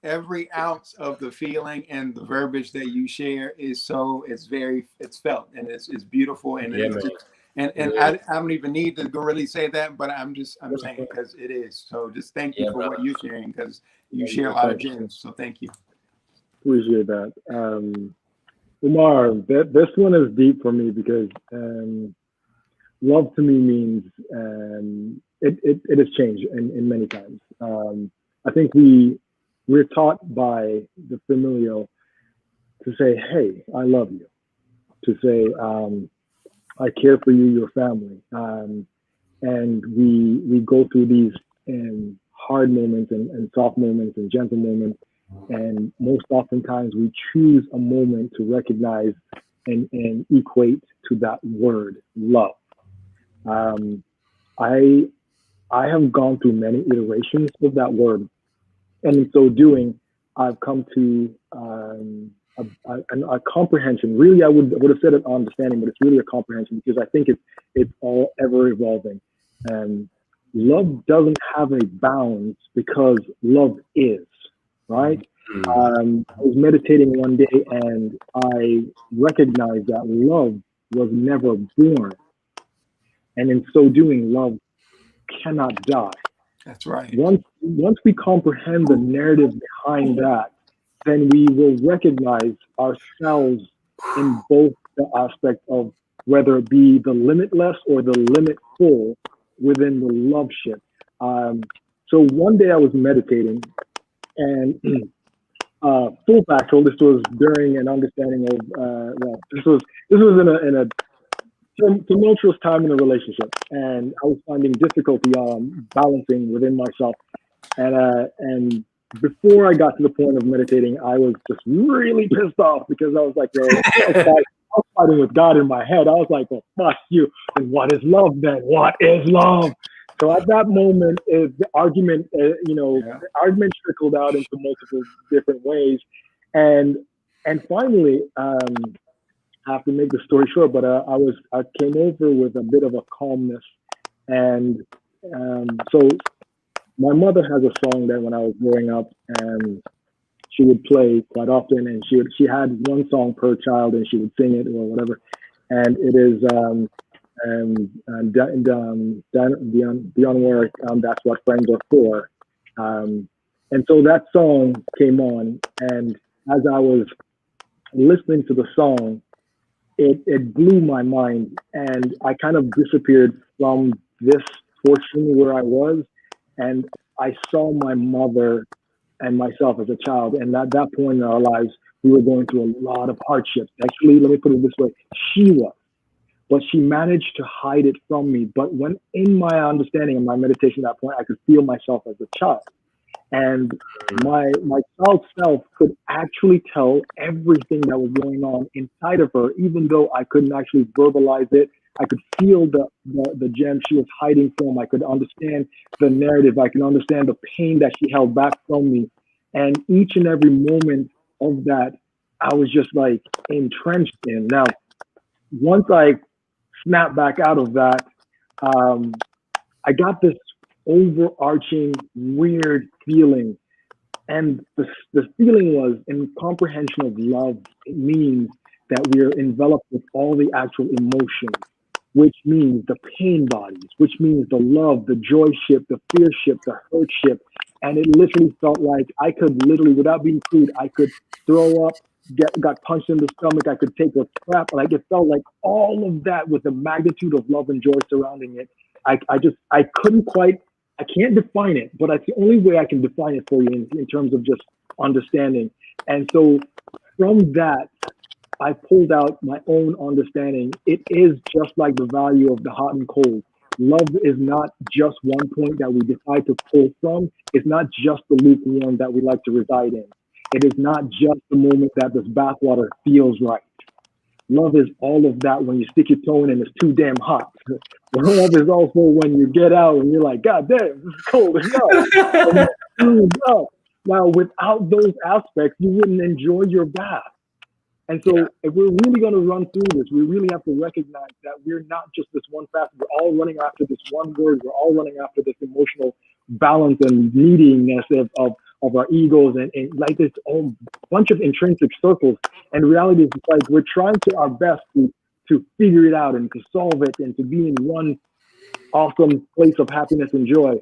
Every ounce of the feeling and the verbiage that you share is it's felt, and it's beautiful, and I don't even need to go really say that, but I'm saying because it is. So just thank you for what you're sharing, because you share a lot of gems. So thank you. Appreciate that. Umar, this one is deep for me because love to me means it has changed in many times. I think we're taught by the familial to say, "Hey, I love you," to say, "I care for you, your family," and we go through these hard moments and soft moments and gentle moments. And most oftentimes we choose a moment to recognize and equate to that word, love. I have gone through many iterations of that word, and in so doing, I've come to a comprehension. Really, I would have said it understanding, but it's really a comprehension, because I think it's all ever evolving. Love doesn't have a bounds, because love is, right? I was meditating one day and I recognized that love was never born. And in so doing, love cannot die. That's right. Once we comprehend the narrative behind that, then we will recognize ourselves in both the aspect of whether it be the limitless or the limitful within the love ship. So one day I was meditating, and full factual, this was during an understanding of this was in a tumultuous time in a relationship, and I was finding difficulty balancing within myself. And before I got to the point of meditating, I was just really pissed off, because I was like, I was fighting with God in my head. I was like, well, fuck you. And what is love then? What is love? So at that moment, the argument, the argument trickled out into multiple different ways, and finally, I have to make the story short, but I came over with a bit of a calmness, and so my mother has a song that when I was growing up, she would play quite often, and she had one song per child, and she would sing it or whatever, and it is beyond work, that's what friends are for, and so that song came on, and as I was listening to the song, it blew my mind, and I kind of disappeared from this portion where I was, and I saw my mother and myself as a child, and at that point in our lives, we were going through a lot of hardships. Actually, let me put it this way: she was. but she managed to hide it from me. But when in my understanding and my meditation at that point, I could feel myself as a child. And my child self could actually tell everything that was going on inside of her, even though I couldn't actually verbalize it. I could feel the gem she was hiding from. I could understand the narrative. I can understand the pain that she held back from me. And each and every moment of that, I was just like entrenched in. Now, once I snapped back out of that, I got this overarching weird feeling. And the feeling was in comprehension of love. It means that we are enveloped with all the actual emotions, which means the pain bodies, which means the love, the joy ship, the fear ship, the hurt ship. And it literally felt like I could literally, without being crude, I could throw up, got punched in the stomach, I could take a crap. Like it felt like all of that with the magnitude of love and joy surrounding it. I couldn't quite, I can't define it, but that's the only way I can define it for you in terms of just understanding. And so from that, I pulled out my own understanding. It is just like the value of the hot and cold. Love is not just one point that we decide to pull from. It's not just the lukewarm that we like to reside in. It is not just the moment that this bathwater feels right. Love is all of that when you stick your toe in and it's too damn hot. Love is also when you get out and you're like, God damn, this is cold enough. Now, without those aspects, you wouldn't enjoy your bath. And so if we're really going to run through this, we really have to recognize that we're not just this one facet. We're all running after this one word. We're all running after this emotional balance and neediness of our egos and like this whole bunch of intrinsic circles. And reality is like we're trying to our best to figure it out and to solve it and to be in one awesome place of happiness and joy.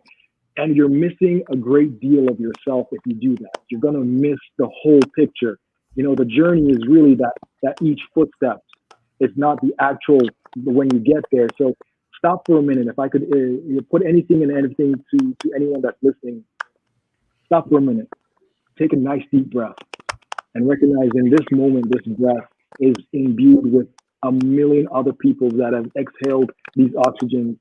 And you're missing a great deal of yourself if you do that. You're going to miss the whole picture. You know, the journey is really that each footstep. It's not the actual when you get there. So stop for a minute. If I could put anything and anything to anyone that's listening, stop for a minute. Take a nice deep breath and recognize in this moment, this breath is imbued with a million other people that have exhaled these oxygens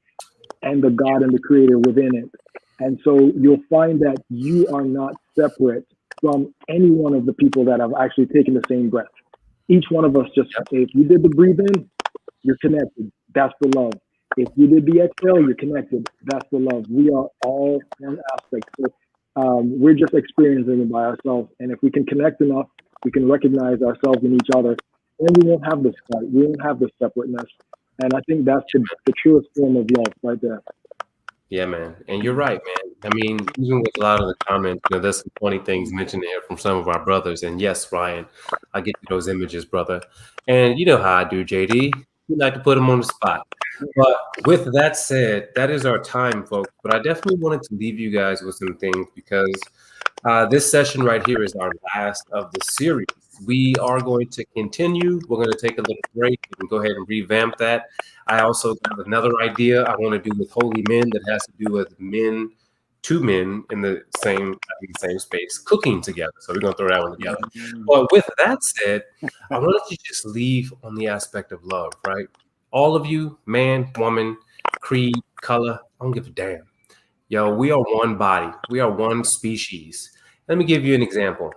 and the God and the creator within it. And so you'll find that you are not separate from any one of the people that have actually taken the same breath. Each one of us if you did the breathe in, you're connected. That's the love. If you did the exhale, you're connected. That's the love. We are all one aspect. So we're just experiencing it by ourselves. And if we can connect enough, we can recognize ourselves in each other, and we won't have this fight. We won't have this separateness. And I think that's the truest form of love right there. Yeah, man. And you're right, man. I mean, even with a lot of the comments, there's some funny things mentioned here from some of our brothers. And yes, Ryan, I get those images, brother. And you know how I do, JD. We like to put them on the spot. But with that said, that is our time, folks. But I definitely wanted to leave you guys with some things because this session right here is our last of the series. We are going to continue. We're going to take a little break and go ahead and revamp that. I also got another idea I want to do with holy men that has to do with two men in the same space cooking together. So we're going to throw that one together. But with that said, I wanted to just leave on the aspect of love, right? All of you, man, woman, creed, color, I don't give a damn. Yo, we are one body. We are one species. Let me give you an example.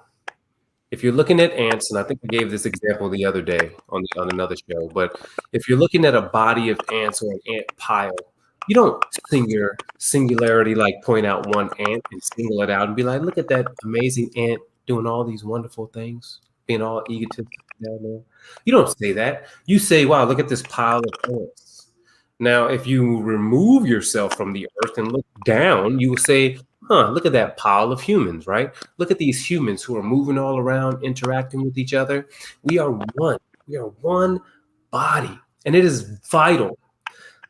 If you're looking at ants, and I think I gave this example the other day on another show, but if you're looking at a body of ants or an ant pile, you don't singularity like point out one ant and single it out and be like, look at that amazing ant doing all these wonderful things, being all egotistic down there. You don't say that. You say, wow, look at this pile of ants. Now, if you remove yourself from the earth and look down, you will say, look at that pile of humans, right? Look at these humans who are moving all around, interacting with each other. We are one. We are one body. And it is vital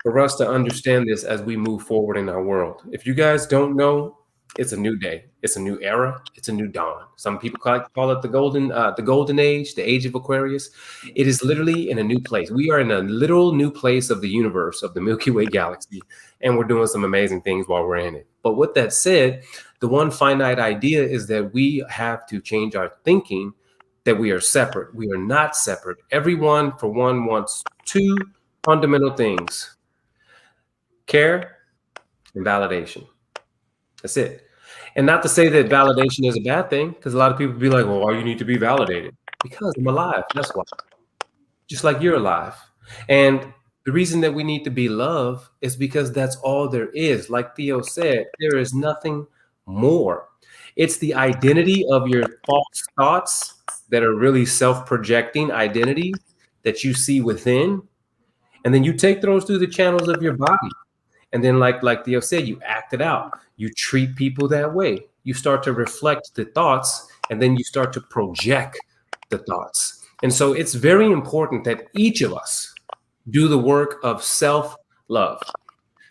for us to understand this as we move forward in our world. If you guys don't know, it's a new day. It's a new era. It's a new dawn. Some people call it the golden age, the age of Aquarius. It is literally in a new place. We are in a literal new place of the universe, of the Milky Way galaxy, and we're doing some amazing things while we're in it. But with that said, the one finite idea is that we have to change our thinking that we are separate. We are not separate. Everyone, for one, wants two fundamental things: care and validation. That's it. And not to say that validation is a bad thing, because a lot of people be like, well, why you need to be validated? Because I'm alive. That's why. Just like you're alive. And the reason that we need to be loved is because that's all there is. Like Theo said, there is nothing more. It's the identity of your false thoughts that are really self-projecting identities that you see within. And then you take those through the channels of your body. And then like Theo said, you act it out. You treat people that way. You start to reflect the thoughts, and then you start to project the thoughts. And so it's very important that each of us do the work of self-love.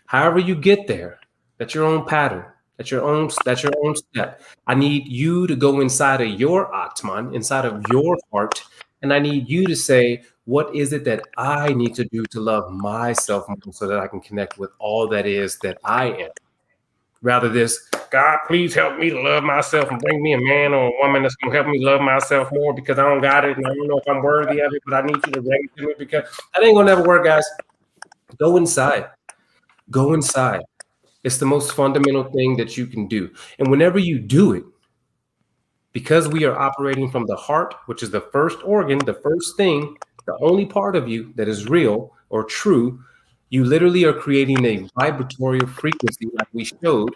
However you get there, that's your own pattern. That's your own step. I need you to go inside of your Atman, inside of your heart, and I need you to say, what is it that I need to do to love myself more so that I can connect with all that is that I am? Rather this, God, please help me to love myself and bring me a man or a woman that's going to help me love myself more because I don't got it and I don't know if I'm worthy of it, but I need you to bring it to me because that ain't going to never work, guys. Go inside. Go inside. It's the most fundamental thing that you can do. And whenever you do it, because we are operating from the heart, which is the first organ, the first thing, the only part of you that is real or true, you literally are creating a vibratory frequency like we showed,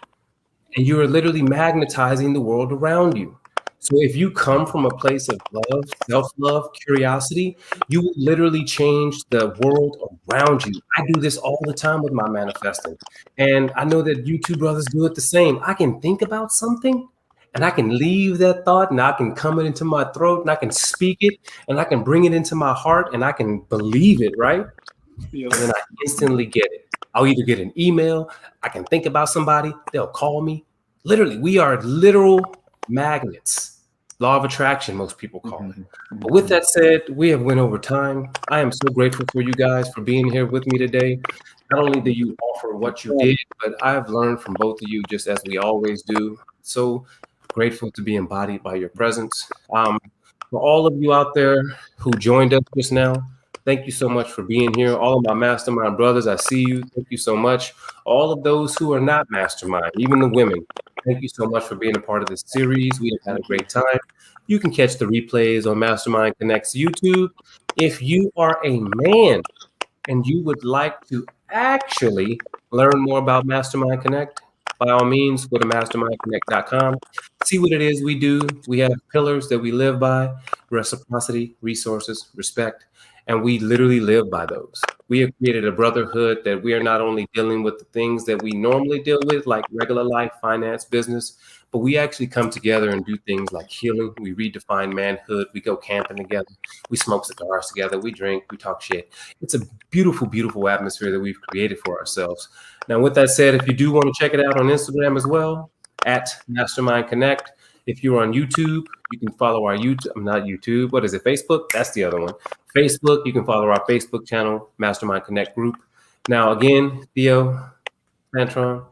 and you are literally magnetizing the world around you. So if you come from a place of love, self-love, curiosity, you will literally change the world around you. I do this all the time with my manifesting. And I know that you two brothers do it the same. I can think about something and I can leave that thought and I can come it into my throat and I can speak it and I can bring it into my heart and I can believe it, right? And then I instantly get it. I'll either get an email, I can think about somebody, they'll call me. Literally, we are literal magnets. Law of attraction, most people call it. But with that said, we have went over time. I am so grateful for you guys for being here with me today. Not only do you offer what you did, but I've learned from both of you just as we always do. So grateful to be embodied by your presence. For all of you out there who joined us just now, thank you so much for being here. All of my mastermind brothers, I see you. Thank you so much. All of those who are not mastermind, even the women, thank you so much for being a part of this series. We have had a great time. You can catch the replays on Mastermind Connect's YouTube. If you are a man and you would like to actually learn more about Mastermind Connect, by all means, go to mastermindconnect.com. See what it is we do. We have pillars that we live by: reciprocity, resources, respect, and we literally live by those. We have created a brotherhood that we are not only dealing with the things that we normally deal with, like regular life, finance, business, but we actually come together and do things like healing. We redefine manhood. We go camping together. We smoke cigars together. We drink. We talk shit. It's a beautiful, beautiful atmosphere that we've created for ourselves. Now, with that said, if you do want to check it out on Instagram as well, at Mastermind Connect. If you're on YouTube, you can follow our YouTube. Not YouTube. What is it? Facebook? That's the other one. Facebook. You can follow our Facebook channel, Mastermind Connect Group. Now, again, Theo, Santron,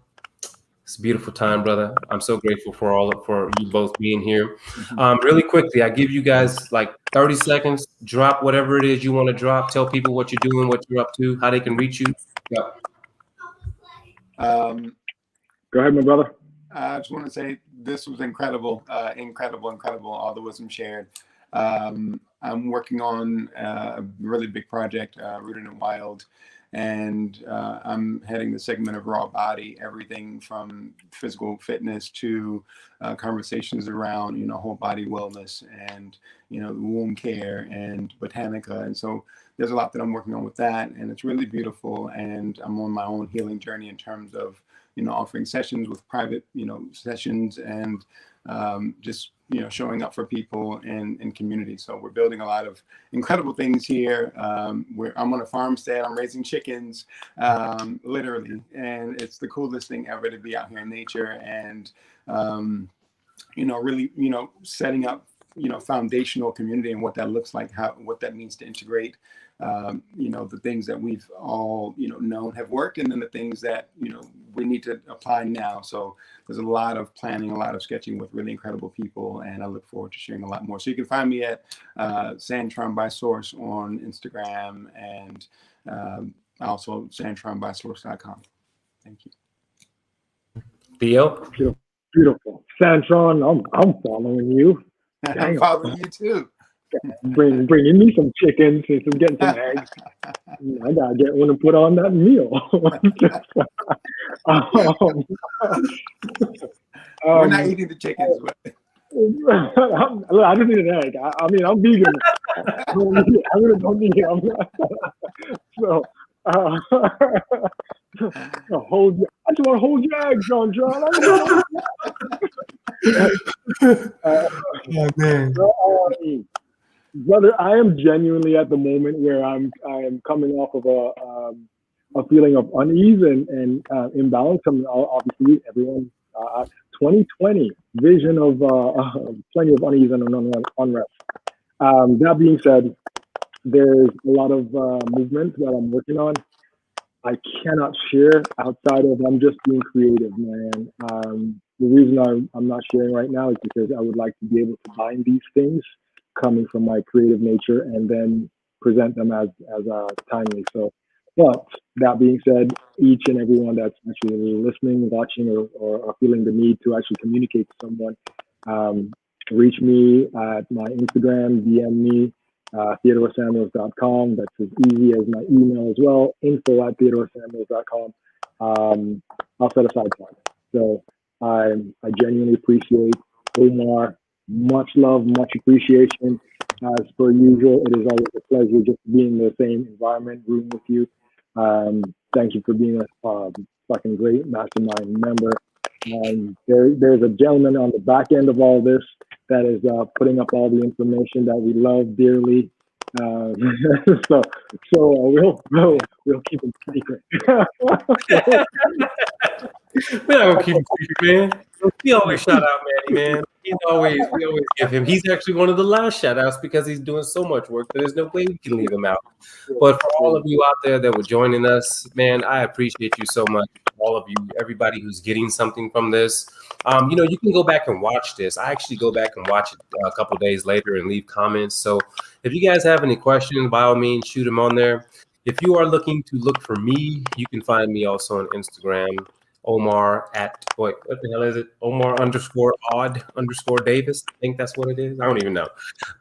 it's a beautiful time, brother. I'm so grateful for you both being here. Really quickly, I give you guys like 30 seconds. Drop whatever it is you want to drop. Tell people what you're doing, what you're up to, how they can reach you. Go ahead, my brother. I just want to say this was incredible, incredible, all the wisdom shared. I'm working on a really big project, Rooted and Wild, and I'm heading the segment of raw body, everything from physical fitness to conversations around, whole body wellness and, womb care and botanica. And so there's a lot that I'm working on with that, and it's really beautiful. And I'm on my own healing journey in terms of, offering sessions with private, sessions and just, showing up for people in community. So we're building a lot of incredible things here. I'm on a farmstead. I'm raising chickens, literally. And it's the coolest thing ever to be out here in nature and, really, setting up, foundational community and what that looks like, what that means to integrate, the things that we've all, known have worked, and then the things that, we need to apply now. So there's a lot of planning, a lot of sketching with really incredible people, and I look forward to sharing a lot more. So you can find me at Santron by Source on Instagram, and Also, SantronBySource.com. Thank you. Theo? Beautiful. Santron, I'm following you. I'm following you too. Bringing me some chicken since I'm getting some eggs. I gotta get one to put on that meal. We're not eating the chickens. I just need an egg. I mean, I'm vegan. I really don't need it. So, I just want to hold your egg, John. Oh, man. Brother, I am genuinely at the moment where I am coming off of a feeling of unease and imbalance. I mean, obviously, everyone, 2020 vision of plenty of unease and unrest. That being said, there's a lot of movement that I'm working on. I cannot share outside of I'm just being creative, man. The reason I'm not sharing right now is because I would like to be able to bind these things coming from my creative nature and then present them as timely. So, but that being said, each and everyone that's actually listening, watching, or feeling the need to actually communicate to someone, reach me at my Instagram, DM me, TheodoreSamuels.com. That's as easy as my email as well, info@TheodoreSamuels.com. I'll set aside time. So I genuinely appreciate Omar. Much love, much appreciation. As per usual, it is always a pleasure just to be in the same environment, room with you. Thank you for being a fucking great mastermind member. There's a gentleman on the back end of all this that is putting up all the information that we love dearly. So we'll keep it secret. We're not gonna keep him secret, man. We always shout out Manny, man. We always give him. He's actually one of the last shout outs because he's doing so much work that there's no way we can leave him out. But for all of you out there that were joining us, man, I appreciate you so much. All of you, everybody who's getting something from this. You can go back and watch this. I actually go back and watch it a couple days later and leave comments. So if you guys have any questions, by all means, shoot them on there. If you are looking to look for me, you can find me also on Instagram. Omar what the hell is it? Omar _odd_ Davis. I think that's what it is. I don't even know.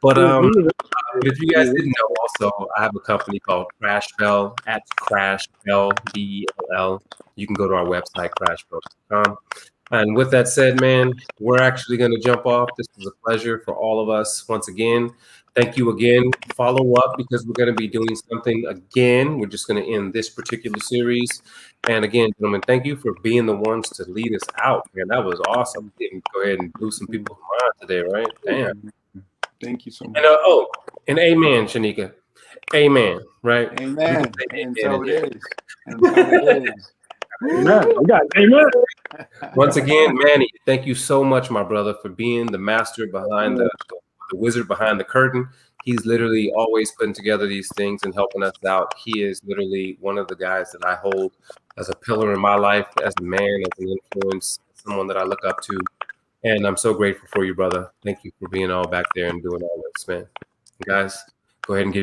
But if you guys didn't know, also I have a company called Crashbell @Crashbell BELL. You can go to our website crashbell.com. And with that said, man, we're actually going to jump off. This was a pleasure for all of us once again. Thank you again. Follow up because we're going to be doing something again. We're just going to end this particular series. And again, gentlemen, thank you for being the ones to lead us out. Man, that was awesome. Go ahead and blew some people's mind today, right? Damn. Thank you so much. And amen, Shanika. Amen, right? Amen. And so it is. And so it is. Amen. We got amen. Once again, Manny, thank you so much, my brother, for being the master behind the wizard behind the curtain. He's literally always putting together these things and helping us out. He is literally one of the guys that I hold as a pillar in my life, as a man, as an influence, someone that I look up to. And I'm so grateful for you, brother. Thank you for being all back there and doing all this, man. Guys, go ahead and give